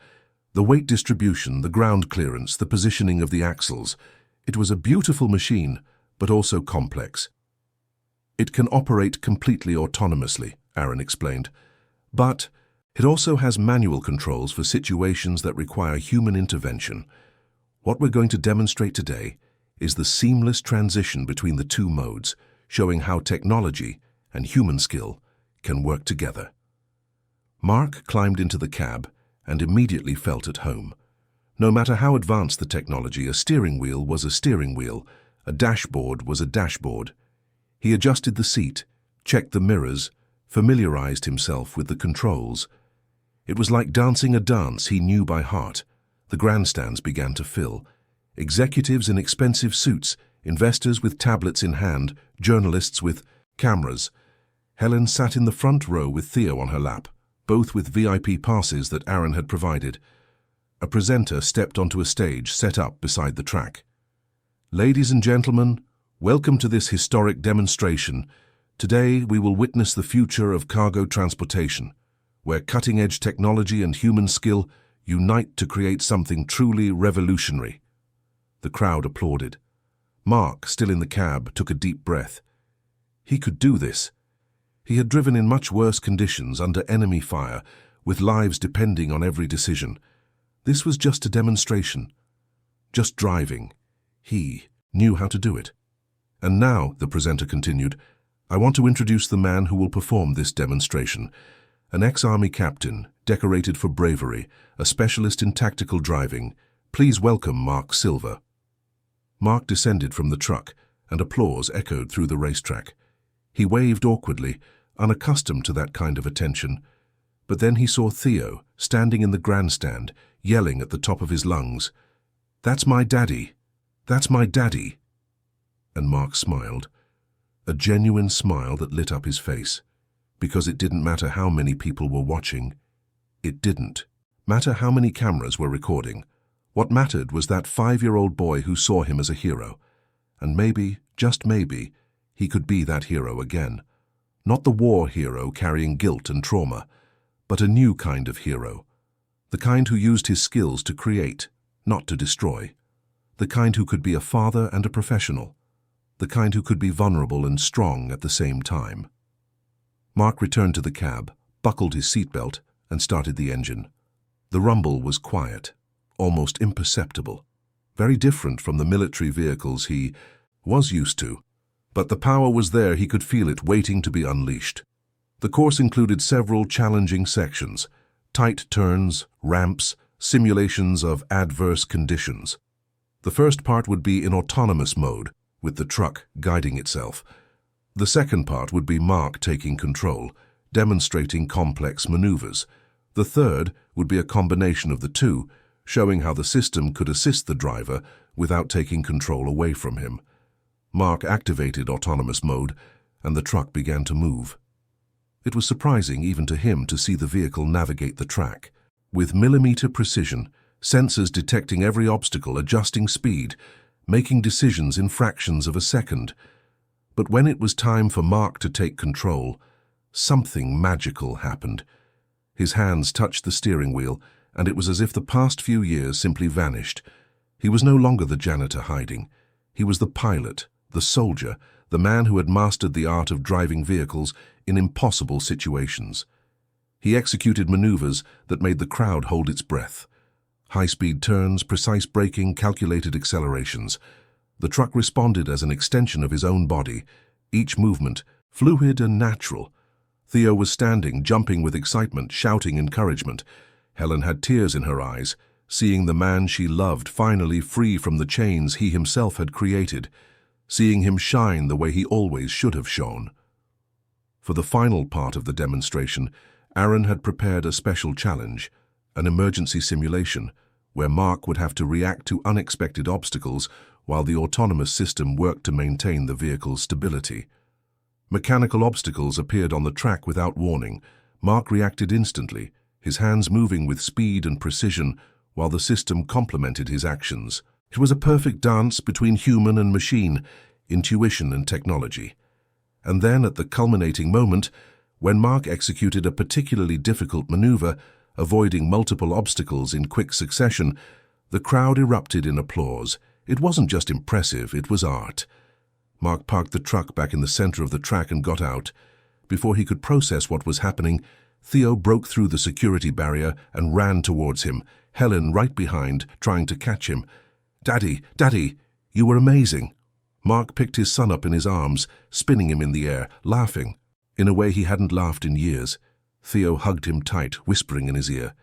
The weight distribution, the ground clearance, the positioning of the axles. It was a beautiful machine, but also complex. "It can operate completely autonomously," Aaron explained. "But it also has manual controls for situations that require human intervention. What we're going to demonstrate today is the seamless transition between the two modes, showing how technology and human skill can work together." Mark climbed into the cab and immediately felt at home. No matter how advanced the technology, a steering wheel was a steering wheel, a dashboard was a dashboard. He adjusted the seat, checked the mirrors, familiarized himself with the controls. It was like dancing a dance he knew by heart. The grandstands began to fill. Executives in expensive suits, investors with tablets in hand, journalists with cameras. Helen sat in the front row with Theo on her lap, both with VIP passes that Aaron had provided. A presenter stepped onto a stage set up beside the track. "Ladies and gentlemen, welcome to this historic demonstration. Today we will witness the future of cargo transportation, where cutting-edge technology and human skill unite to create something truly revolutionary. The crowd applauded. Mark, still in the cab, took a deep breath. He could do this. He had driven in much worse conditions under enemy fire, with lives depending on every decision. This was just a demonstration. Just driving. He knew how to do it. And now, the presenter continued, I want to introduce the man who will perform this demonstration. An ex-army captain, decorated for bravery, a specialist in tactical driving. Please welcome Mark Silver. Mark descended from the truck, and applause echoed through the racetrack. He waved awkwardly, unaccustomed to that kind of attention. But then he saw Theo, standing in the grandstand, yelling at the top of his lungs, "That's my daddy! That's my daddy!" And Mark smiled. A genuine smile that lit up his face. Because it didn't matter how many people were watching. It didn't matter how many cameras were recording. What mattered was that 5-year-old boy who saw him as a hero. And maybe, just maybe, he could be that hero again. Not the war hero carrying guilt and trauma, but a new kind of hero. The kind who used his skills to create, not to destroy. The kind who could be a father and a professional. The kind who could be vulnerable and strong at the same time. Mark returned to the cab, buckled his seatbelt, and started the engine. The rumble was quiet, almost imperceptible, very different from the military vehicles he was used to. But the power was there, he could feel it waiting to be unleashed. The course included several challenging sections, tight turns, ramps, simulations of adverse conditions. The first part would be in autonomous mode, with the truck guiding itself. The second part would be Mark taking control, demonstrating complex maneuvers. The third would be a combination of the two, showing how the system could assist the driver without taking control away from him. Mark activated autonomous mode, and the truck began to move. It was surprising even to him to see the vehicle navigate the track. With millimeter precision, sensors detecting every obstacle, adjusting speed, making decisions in fractions of a second. But when it was time for Mark to take control, something magical happened. His hands touched the steering wheel, and it was as if the past few years simply vanished. He was no longer the janitor hiding. He was the pilot, the soldier, the man who had mastered the art of driving vehicles in impossible situations. He executed maneuvers that made the crowd hold its breath. High-speed turns, precise braking, calculated accelerations. The truck responded as an extension of his own body, each movement fluid and natural. Theo was standing, jumping with excitement, shouting encouragement. Helen had tears in her eyes, seeing the man she loved finally free from the chains he himself had created, seeing him shine the way he always should have shone. For the final part of the demonstration, Aaron had prepared a special challenge, an emergency simulation, where Mark would have to react to unexpected obstacles while the autonomous system worked to maintain the vehicle's stability. Mechanical obstacles appeared on the track without warning. Mark reacted instantly, his hands moving with speed and precision while the system complemented his actions. It was a perfect dance between human and machine, intuition and technology. And then, at the culminating moment, when Mark executed a particularly difficult maneuver, avoiding multiple obstacles in quick succession, the crowd erupted in applause. It wasn't just impressive, it was art. Mark parked the truck back in the center of the track and got out. Before he could process what was happening, Theo broke through the security barrier and ran towards him, Helen right behind, trying to catch him. "Daddy, Daddy, you were amazing." Mark picked his son up in his arms, spinning him in the air, laughing, in a way he hadn't laughed in years. Theo hugged him tight, whispering in his ear,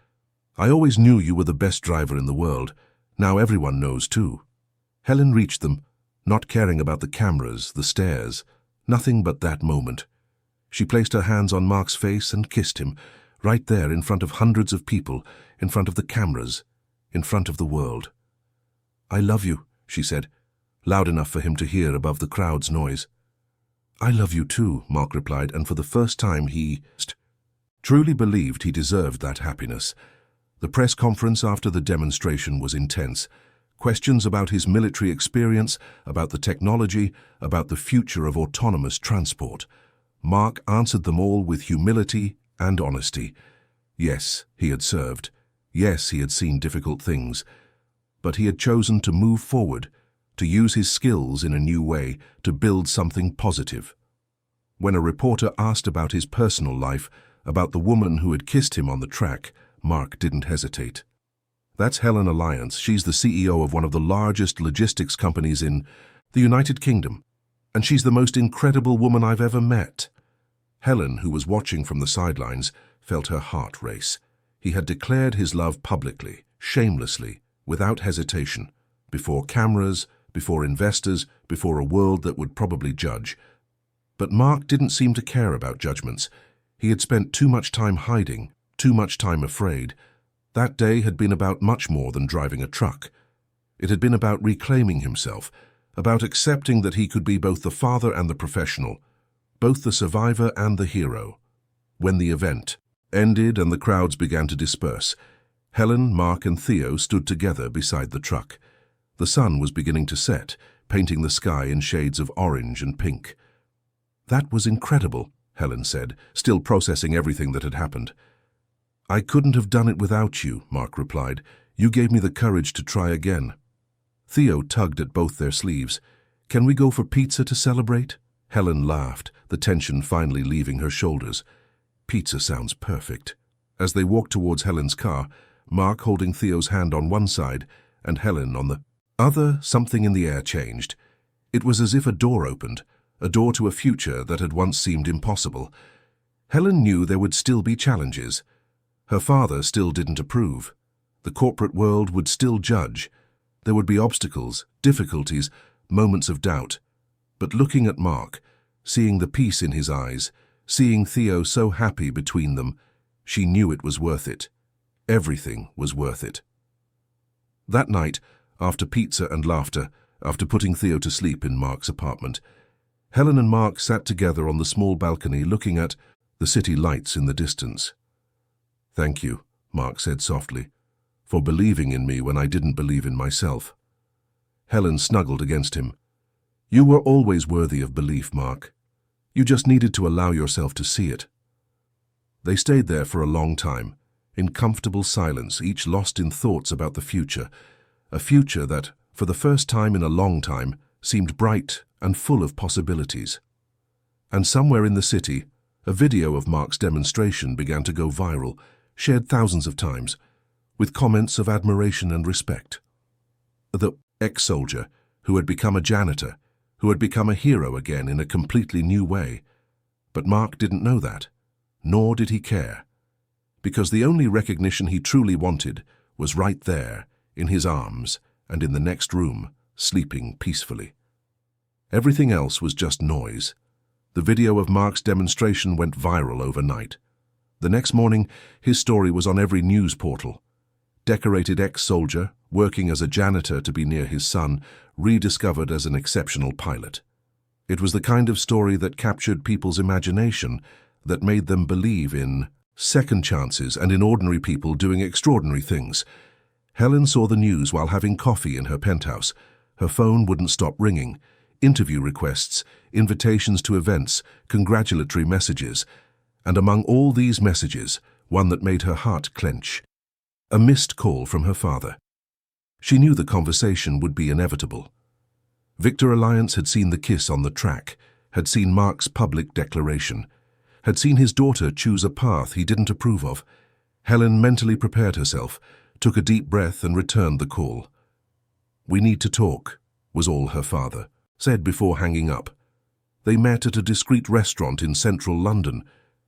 "I always knew you were the best driver in the world. Now everyone knows too." Helen reached them, not caring about the cameras, the stares, nothing but that moment. She placed her hands on Mark's face and kissed him, right there in front of hundreds of people, in front of the cameras, in front of the world. "I love you," she said, loud enough for him to hear above the crowd's noise. "I love you too," Mark replied, and for the first time he truly believed he deserved that happiness. The press conference after the demonstration was intense. Questions about his military experience, about the technology, about the future of autonomous transport. Mark answered them all with humility and honesty. Yes, he had served. Yes, he had seen difficult things, but he had chosen to move forward, to use his skills in a new way, to build something positive. When a reporter asked about his personal life, about the woman who had kissed him on the track, Mark didn't hesitate. That's Helen Alliance. She's the CEO of one of the largest logistics companies in the United Kingdom, and she's the most incredible woman I've ever met. Helen, who was watching from the sidelines, felt her heart race. He had declared his love publicly, shamelessly, without hesitation, before cameras, before investors, before a world that would probably judge. But Mark didn't seem to care about judgments. He had spent too much time hiding, too much time afraid. That day had been about much more than driving a truck. It had been about reclaiming himself, about accepting that he could be both the father and the professional, both the survivor and the hero. When the event ended and the crowds began to disperse, Helen, Mark and Theo stood together beside the truck. The sun was beginning to set, painting the sky in shades of orange and pink. "That was incredible," Helen said, still processing everything that had happened. "I couldn't have done it without you," Mark replied. "You gave me the courage to try again." Theo tugged at both their sleeves. "Can we go for pizza to celebrate?" Helen laughed, the tension finally leaving her shoulders. "Pizza sounds perfect." As they walked towards Helen's car, Mark holding Theo's hand on one side and Helen on the other, something in the air changed. It was as if a door opened, a door to a future that had once seemed impossible. Helen knew there would still be challenges. Her father still didn't approve. The corporate world would still judge. There would be obstacles, difficulties, moments of doubt. But looking at Mark, seeing the peace in his eyes, seeing Theo so happy between them, she knew it was worth it. Everything was worth it. That night, after pizza and laughter, after putting Theo to sleep in Mark's apartment, Helen and Mark sat together on the small balcony looking at the city lights in the distance. "Thank you," Mark said softly, "for believing in me when I didn't believe in myself." Helen snuggled against him. "You were always worthy of belief, Mark. You just needed to allow yourself to see it." They stayed there for a long time, in comfortable silence, each lost in thoughts about the future, a future that, for the first time in a long time, seemed bright and full of possibilities. And somewhere in the city, a video of Mark's demonstration began to go viral, shared thousands of times, with comments of admiration and respect. The ex-soldier, who had become a janitor, who had become a hero again in a completely new way. But Mark didn't know that, nor did he care, because the only recognition he truly wanted was right there, in his arms, and in the next room, sleeping peacefully. Everything else was just noise. The video of Mark's demonstration went viral overnight. The next morning, his story was on every news portal. Decorated ex-soldier, working as a janitor to be near his son, rediscovered as an exceptional pilot. It was the kind of story that captured people's imagination, that made them believe in second chances and in ordinary people doing extraordinary things. Helen saw the news while having coffee in her penthouse. Her phone wouldn't stop ringing. Interview requests, invitations to events, congratulatory messages. And among all these messages, one that made her heart clench. A missed call from her father. She knew the conversation would be inevitable. Victor Alliance had seen the kiss on the track, had seen Mark's public declaration, had seen his daughter choose a path he didn't approve of. Helen mentally prepared herself, took a deep breath and returned the call. "We need to talk," was all her father said before hanging up. They met at a discreet restaurant in central London.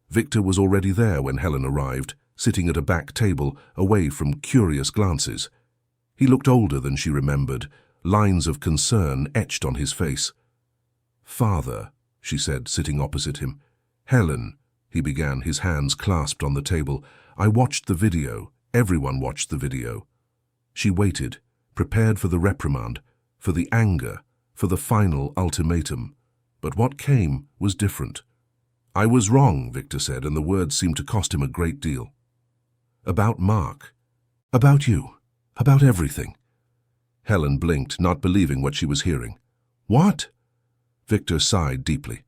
Victor was already there when Helen arrived, sitting at a back table, away from curious glances. He looked older than she remembered, lines of concern etched on his face. "Father," she said, sitting opposite him. "Helen," he began, his hands clasped on the table. "I watched the video. Everyone watched the video." She waited, prepared for the reprimand, for the anger, for the final ultimatum. But what came was different. "I was wrong," Victor said, and the words seemed to cost him a great deal. "About Mark. About you. About everything." Helen blinked, not believing what she was hearing. "What?" Victor sighed deeply.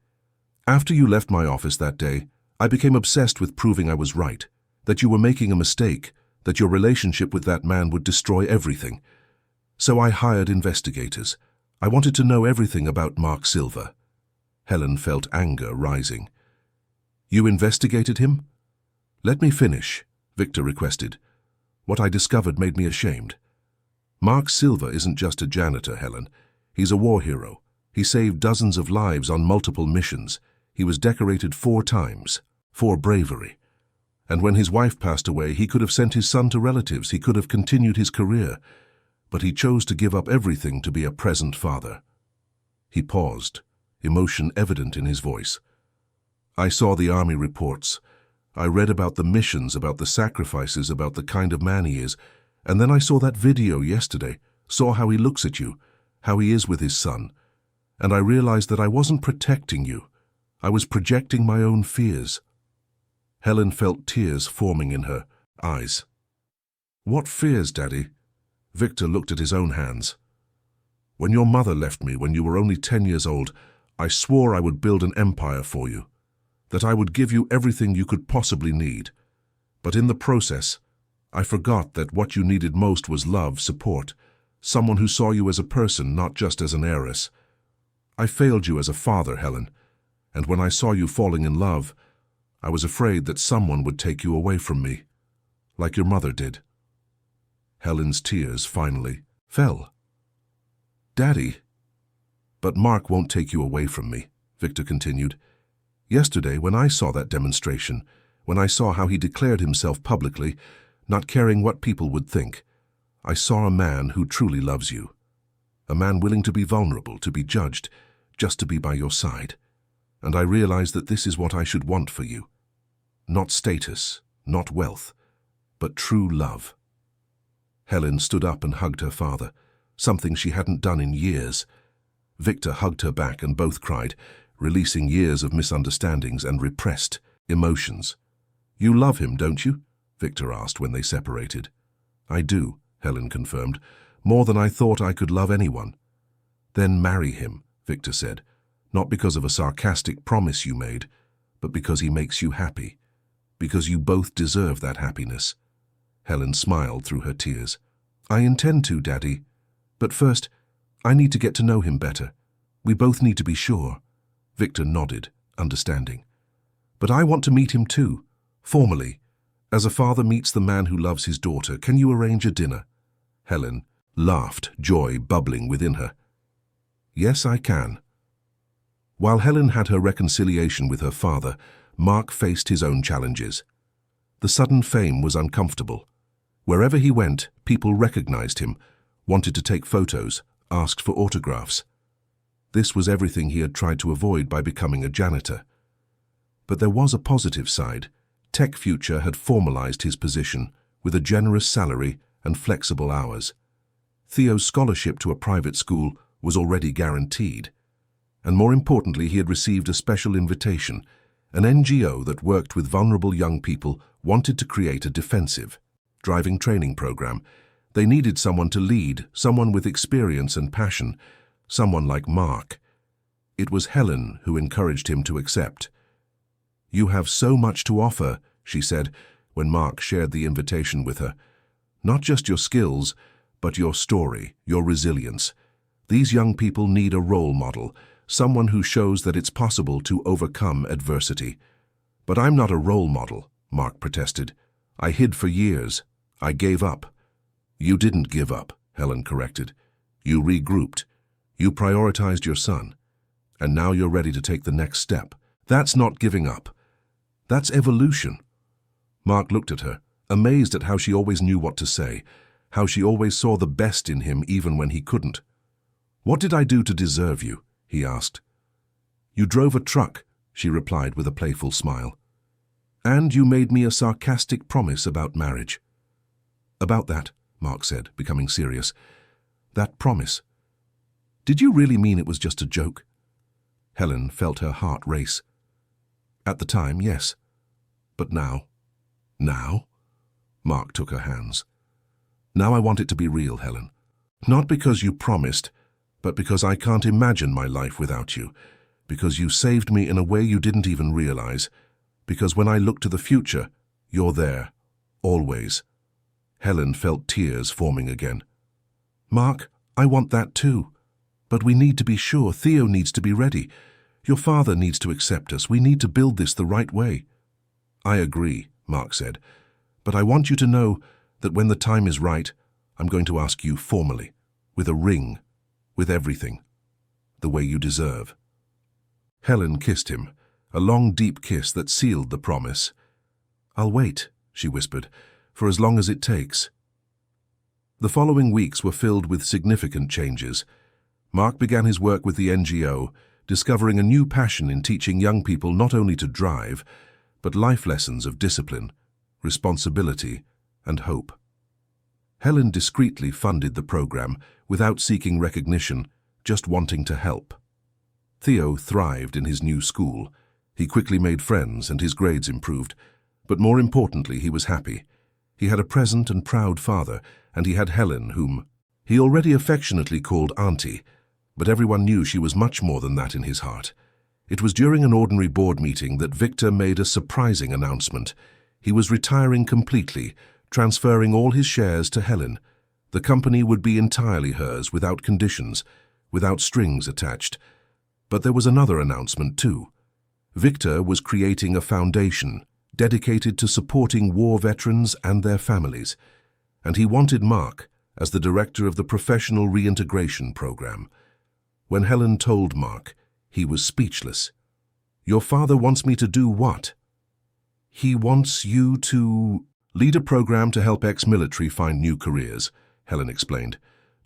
"After you left my office that day, I became obsessed with proving I was right, that you were making a mistake, that your relationship with that man would destroy everything. So I hired investigators. I wanted to know everything about Mark Silva. Helen felt anger rising. You investigated him? Let me finish, Victor requested. What I discovered made me ashamed. Mark Silva isn't just a janitor, Helen. He's a war hero. He saved dozens of lives on multiple missions. He was decorated 4 times for bravery. And when his wife passed away, he could have sent his son to relatives. He could have continued his career. But he chose to give up everything to be a present father. He paused, emotion evident in his voice. I saw the army reports. I read about the missions, about the sacrifices, about the kind of man he is. And then I saw that video yesterday, saw how he looks at you, how he is with his son. And I realized that I wasn't protecting you. I was projecting my own fears. Helen felt tears forming in her eyes. What fears, Daddy? Victor looked at his own hands. When your mother left me when you were only 10 years old, I swore I would build an empire for you, that I would give you everything you could possibly need. But in the process, I forgot that what you needed most was love, support, someone who saw you as a person, not just as an heiress. I failed you as a father, Helen, and when I saw you falling in love, I was afraid that someone would take you away from me, like your mother did. Helen's tears finally fell. Daddy. But Mark won't take you away from me, Victor continued. Yesterday, when I saw that demonstration, when I saw how he declared himself publicly, not caring what people would think, I saw a man who truly loves you. A man willing to be vulnerable, to be judged, just to be by your side. And I realized that this is what I should want for you. Not status, not wealth, but true love. Helen stood up and hugged her father, something she hadn't done in years. Victor hugged her back and both cried, releasing years of misunderstandings and repressed emotions. You love him, don't you? Victor asked when they separated. I do, Helen confirmed, more than I thought I could love anyone. Then marry him, Victor said, not because of a sarcastic promise you made, but because he makes you happy, because you both deserve that happiness. Helen smiled through her tears. I intend to, Daddy. But first, I need to get to know him better. We both need to be sure. Victor nodded, understanding. But I want to meet him too, formally. As a father meets the man who loves his daughter, can you arrange a dinner? Helen laughed, joy bubbling within her. Yes, I can. While Helen had her reconciliation with her father, Mark faced his own challenges. The sudden fame was uncomfortable. Wherever he went, people recognized him, wanted to take photos, asked for autographs. This was everything he had tried to avoid by becoming a janitor. But there was a positive side. Tech Future had formalized his position with a generous salary and flexible hours. Theo's scholarship to a private school was already guaranteed. And more importantly, he had received a special invitation. An NGO that worked with vulnerable young people wanted to create a defensive driving training program. They needed someone to lead, someone with experience and passion, someone like Mark. It was Helen who encouraged him to accept. You have so much to offer, she said, when Mark shared the invitation with her. Not just your skills, but your story, your resilience. These young people need a role model, someone who shows that it's possible to overcome adversity. But I'm not a role model, Mark protested. I hid for years. I gave up. You didn't give up, Helen corrected. You regrouped. You prioritized your son. And now you're ready to take the next step. That's not giving up. That's evolution. Mark looked at her, amazed at how she always knew what to say, how she always saw the best in him even when he couldn't. What did I do to deserve you? He asked. You drove a truck, she replied with a playful smile. And you made me a sarcastic promise about marriage. About that, Mark said, becoming serious. That promise. Did you really mean it was just a joke? Helen felt her heart race. At the time, yes. But now? Now? Mark took her hands. Now I want it to be real, Helen. Not because you promised, but because I can't imagine my life without you. Because you saved me in a way you didn't even realize. Because when I look to the future, you're there. Always. Helen felt tears forming again. "Mark, I want that too. But we need to be sure. Theo needs to be ready. Your father needs to accept us. We need to build this the right way." "I agree," Mark said. "But I want you to know that when the time is right, I'm going to ask you formally, with a ring, with everything, the way you deserve." Helen kissed him, a long, deep kiss that sealed the promise. "I'll wait," she whispered, "for as long as it takes." The following weeks were filled with significant changes. Mark began his work with the NGO, discovering a new passion in teaching young people not only to drive, but life lessons of discipline, responsibility, and hope. Helen discreetly funded the program without seeking recognition, just wanting to help. Theo thrived in his new school. He quickly made friends and his grades improved, but more importantly, he was happy. He had a present and proud father, and he had Helen, whom he already affectionately called Auntie, but everyone knew she was much more than that in his heart. It was during an ordinary board meeting that Victor made a surprising announcement. He was retiring completely, transferring all his shares to Helen. The company would be entirely hers, without conditions, without strings attached. But there was another announcement too. Victor was creating a foundation dedicated to supporting war veterans and their families, and he wanted Mark as the director of the professional reintegration program. When Helen told Mark, he was speechless. "Your father wants me to do what?" "He wants you to lead a program to help ex-military find new careers," Helen explained.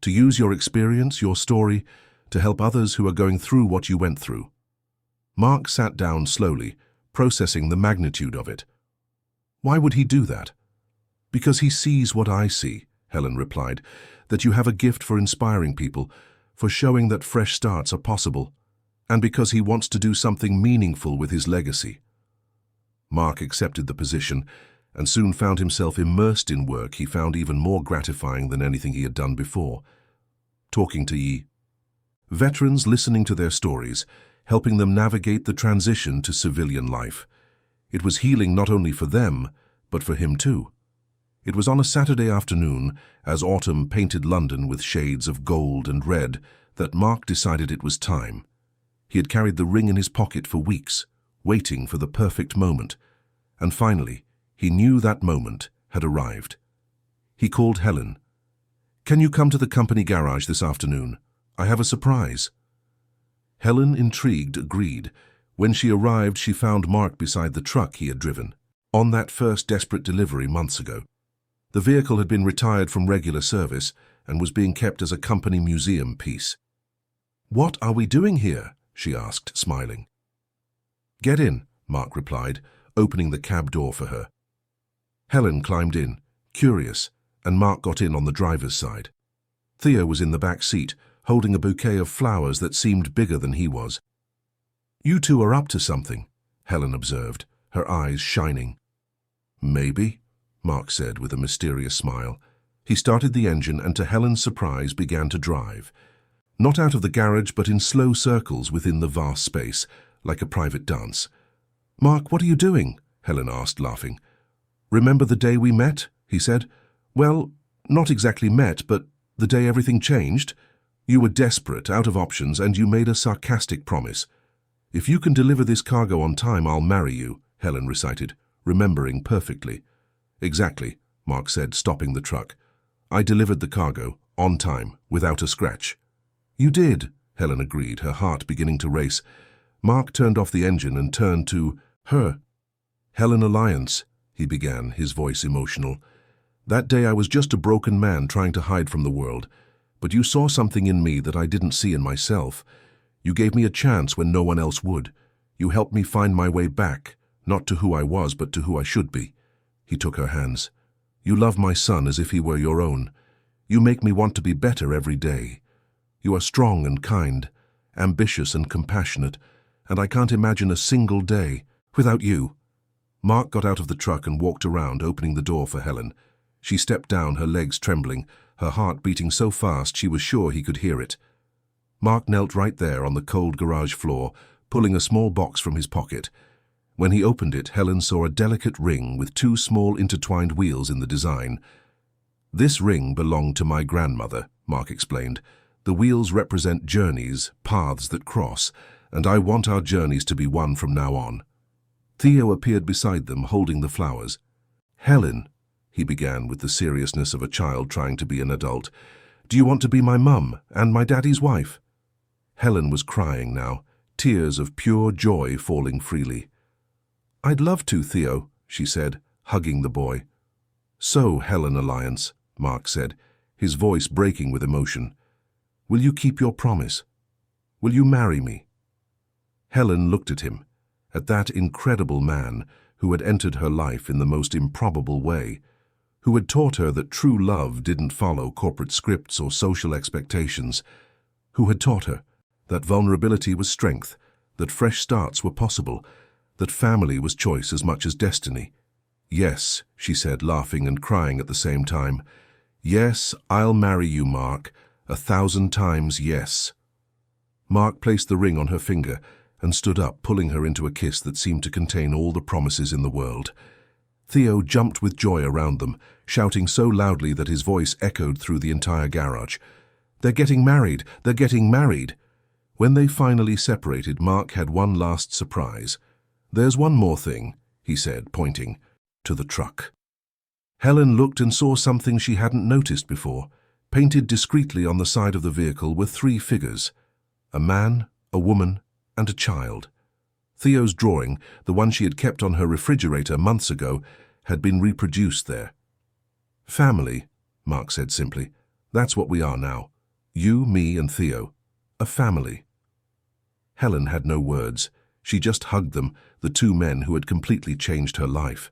"To use your experience, your story, to help others who are going through what you went through." Mark sat down slowly, processing the magnitude of it. "Why would he do that?" "Because he sees what I see," Helen replied, "that you have a gift for inspiring people, for showing that fresh starts are possible, and because he wants to do something meaningful with his legacy." Mark accepted the position and soon found himself immersed in work he found even more gratifying than anything he had done before. Talking to veterans, listening to their stories, helping them navigate the transition to civilian life. It was healing not only for them, but for him too. It was on a Saturday afternoon, as autumn painted London with shades of gold and red, that Mark decided it was time. He had carried the ring in his pocket for weeks, waiting for the perfect moment, and finally, he knew that moment had arrived. He called Helen. "Can you come to the company garage this afternoon? I have a surprise." Helen, intrigued, agreed. When she arrived, she found Mark beside the truck he had driven on that first desperate delivery months ago. The vehicle had been retired from regular service and was being kept as a company museum piece. "What are we doing here?" she asked, smiling. "Get in," Mark replied, opening the cab door for her. Helen climbed in, curious, and Mark got in on the driver's side. Theo was in the back seat, holding a bouquet of flowers that seemed bigger than he was. "You two are up to something," Helen observed, her eyes shining. "Maybe," Mark said with a mysterious smile. He started the engine and, to Helen's surprise, began to drive. Not out of the garage, but in slow circles within the vast space, like a private dance. "Mark, what are you doing?" Helen asked, laughing. "Remember the day we met?" he said. "Well, not exactly met, but the day everything changed. You were desperate, out of options, and you made a sarcastic promise. 'If you can deliver this cargo on time, I'll marry you,'" Helen recited, remembering perfectly. "Exactly," Mark said, stopping the truck. "I delivered the cargo, on time, without a scratch." "You did," Helen agreed, her heart beginning to race. Mark turned off the engine and turned to her. "Helen Alliance," he began, his voice emotional. "That day I was just a broken man trying to hide from the world. But you saw something in me that I didn't see in myself. You gave me a chance when no one else would. You helped me find my way back, not to who I was, but to who I should be." He took her hands. "You love my son as if he were your own. You make me want to be better every day. You are strong and kind, ambitious and compassionate, and I can't imagine a single day without you." Mark got out of the truck and walked around, opening the door for Helen. She stepped down, her legs trembling, her heart beating so fast she was sure he could hear it. Mark knelt right there on the cold garage floor, pulling a small box from his pocket. When he opened it, Helen saw a delicate ring with two small intertwined wheels in the design. "This ring belonged to my grandmother," Mark explained. "The wheels represent journeys, paths that cross, and I want our journeys to be one from now on." Theo appeared beside them, holding the flowers. "Helen," he began with the seriousness of a child trying to be an adult, "do you want to be my mum and my daddy's wife?" Helen was crying now, tears of pure joy falling freely. "I'd love to, Theo," she said, hugging the boy. "So, Helen Alliance," Mark said, his voice breaking with emotion, "will you keep your promise? Will you marry me?" Helen looked at him, at that incredible man who had entered her life in the most improbable way, who had taught her that true love didn't follow corporate scripts or social expectations, who had taught her that vulnerability was strength, that fresh starts were possible, that family was choice as much as destiny. "Yes," she said, laughing and crying at the same time. "Yes, I'll marry you, Mark. 1,000 times yes." Mark placed the ring on her finger and stood up, pulling her into a kiss that seemed to contain all the promises in the world. Theo jumped with joy around them, shouting so loudly that his voice echoed through the entire garage. "They're getting married! They're getting married!" When they finally separated, Mark had one last surprise. "There's one more thing," he said, pointing to the truck. Helen looked and saw something she hadn't noticed before. Painted discreetly on the side of the vehicle were 3 figures: a man, a woman, and a child. Theo's drawing, the one she had kept on her refrigerator months ago, had been reproduced there. "Family," Mark said simply. "That's what we are now. You, me, and Theo. A family." Helen had no words. She just hugged them, the 2 men who had completely changed her life.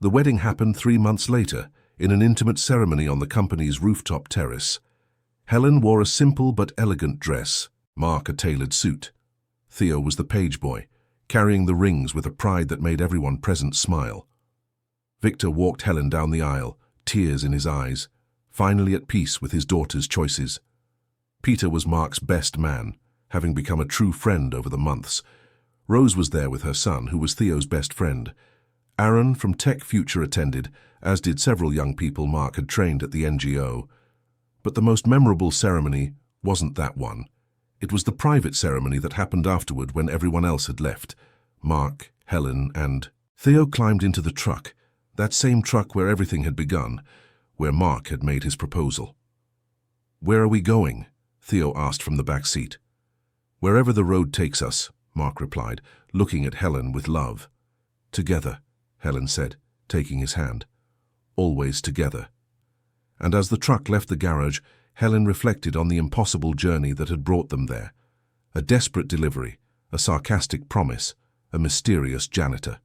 The wedding happened 3 months later, in an intimate ceremony on the company's rooftop terrace. Helen wore a simple but elegant dress, Mark a tailored suit. Theo was the page boy, carrying the rings with a pride that made everyone present smile. Victor walked Helen down the aisle, tears in his eyes, finally at peace with his daughter's choices. Peter was Mark's best man, having become a true friend over the months. Rose was there with her son, who was Theo's best friend. Aaron from Tech Future attended, as did several young people Mark had trained at the NGO. But the most memorable ceremony wasn't that one. It was the private ceremony that happened afterward when everyone else had left. Mark, Helen, and Theo climbed into the truck, that same truck where everything had begun, where Mark had made his proposal. "Where are we going?" Theo asked from the back seat. "Wherever the road takes us," Mark replied, looking at Helen with love. "Together," Helen said, taking his hand. "Always together." And as the truck left the garage, Helen reflected on the impossible journey that had brought them there. A desperate delivery, a sarcastic promise, a mysterious janitor.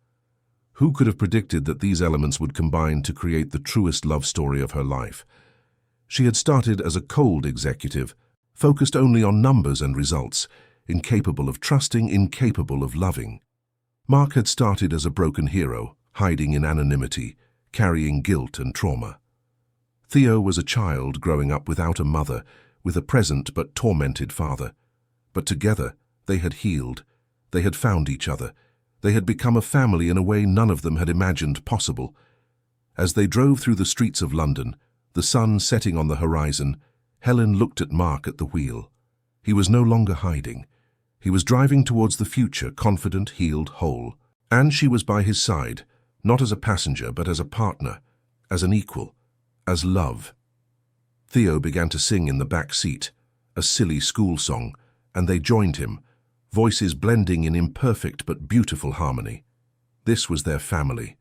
Who could have predicted that these elements would combine to create the truest love story of her life? She had started as a cold executive, focused only on numbers and results, incapable of trusting, incapable of loving. Mark had started as a broken hero, hiding in anonymity, carrying guilt and trauma. Theo was a child growing up without a mother, with a present but tormented father. But together, they had healed. They had found each other. They had become a family in a way none of them had imagined possible. As they drove through the streets of London, the sun setting on the horizon, Helen looked at Mark at the wheel. He was no longer hiding. He was driving towards the future, confident, healed, whole. And she was by his side, not as a passenger, but as a partner, as an equal, as love. Theo began to sing in the back seat, a silly school song, and they joined him, voices blending in imperfect but beautiful harmony. This was their family,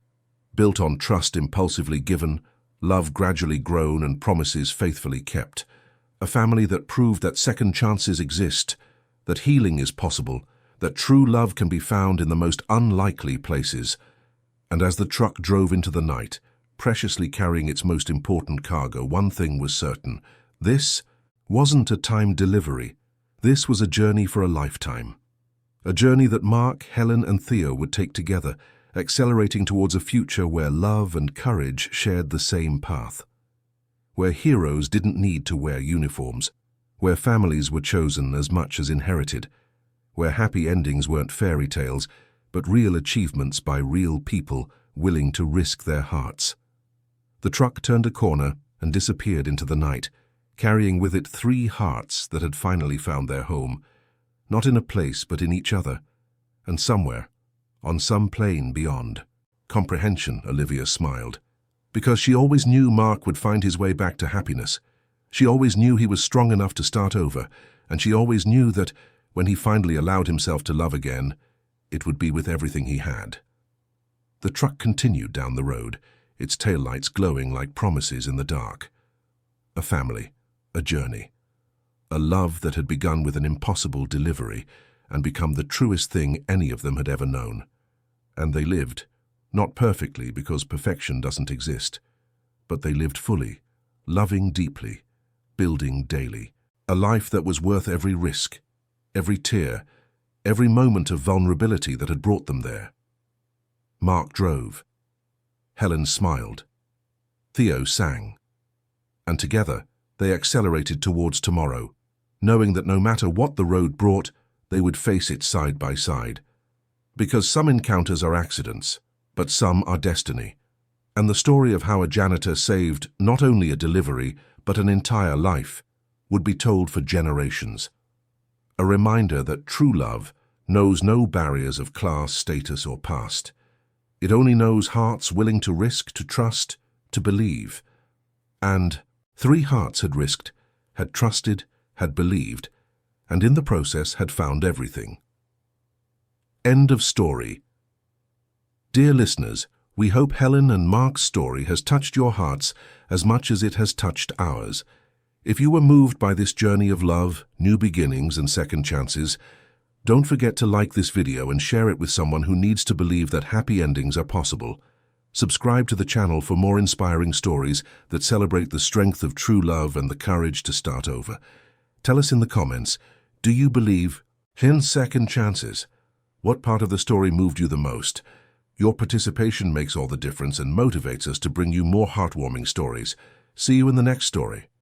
built on trust impulsively given, love gradually grown, and promises faithfully kept. A family that proved that second chances exist, that healing is possible, that true love can be found in the most unlikely places. And as the truck drove into the night, preciously carrying its most important cargo, one thing was certain. This wasn't a timed delivery. This was a journey for a lifetime. A journey that Mark, Helen, and Theo would take together, accelerating towards a future where love and courage shared the same path. Where heroes didn't need to wear uniforms, where families were chosen as much as inherited, where happy endings weren't fairy tales, but real achievements by real people willing to risk their hearts. The truck turned a corner, and disappeared into the night, carrying with it 3 hearts that had finally found their home, not in a place but in each other, and somewhere, on some plane beyond. Comprehension, Olivia smiled. Because she always knew Mark would find his way back to happiness. She always knew he was strong enough to start over, and she always knew that, when he finally allowed himself to love again, it would be with everything he had. The truck continued down the road, its taillights glowing like promises in the dark. A family, a journey, a love that had begun with an impossible delivery and become the truest thing any of them had ever known. And they lived, not perfectly because perfection doesn't exist, but they lived fully, loving deeply, building daily, a life that was worth every risk, every tear, every moment of vulnerability that had brought them there. Mark drove. Helen smiled. Theo sang. And together, they accelerated towards tomorrow, knowing that no matter what the road brought, they would face it side by side. Because some encounters are accidents, but some are destiny. And the story of how a janitor saved not only a delivery, but an entire life, would be told for generations. A reminder that true love knows no barriers of class, status, or past. It only knows hearts willing to risk, to trust, to believe. And 3 hearts had risked, had trusted, had believed, and in the process had found everything. End of story. Dear listeners, we hope Helen and Mark's story has touched your hearts as much as it has touched ours. If you were moved by this journey of love, new beginnings, and second chances, don't forget to like this video and share it with someone who needs to believe that happy endings are possible. Subscribe to the channel for more inspiring stories that celebrate the strength of true love and the courage to start over. Tell us in the comments, do you believe in second chances? What part of the story moved you the most? Your participation makes all the difference and motivates us to bring you more heartwarming stories. See you in the next story.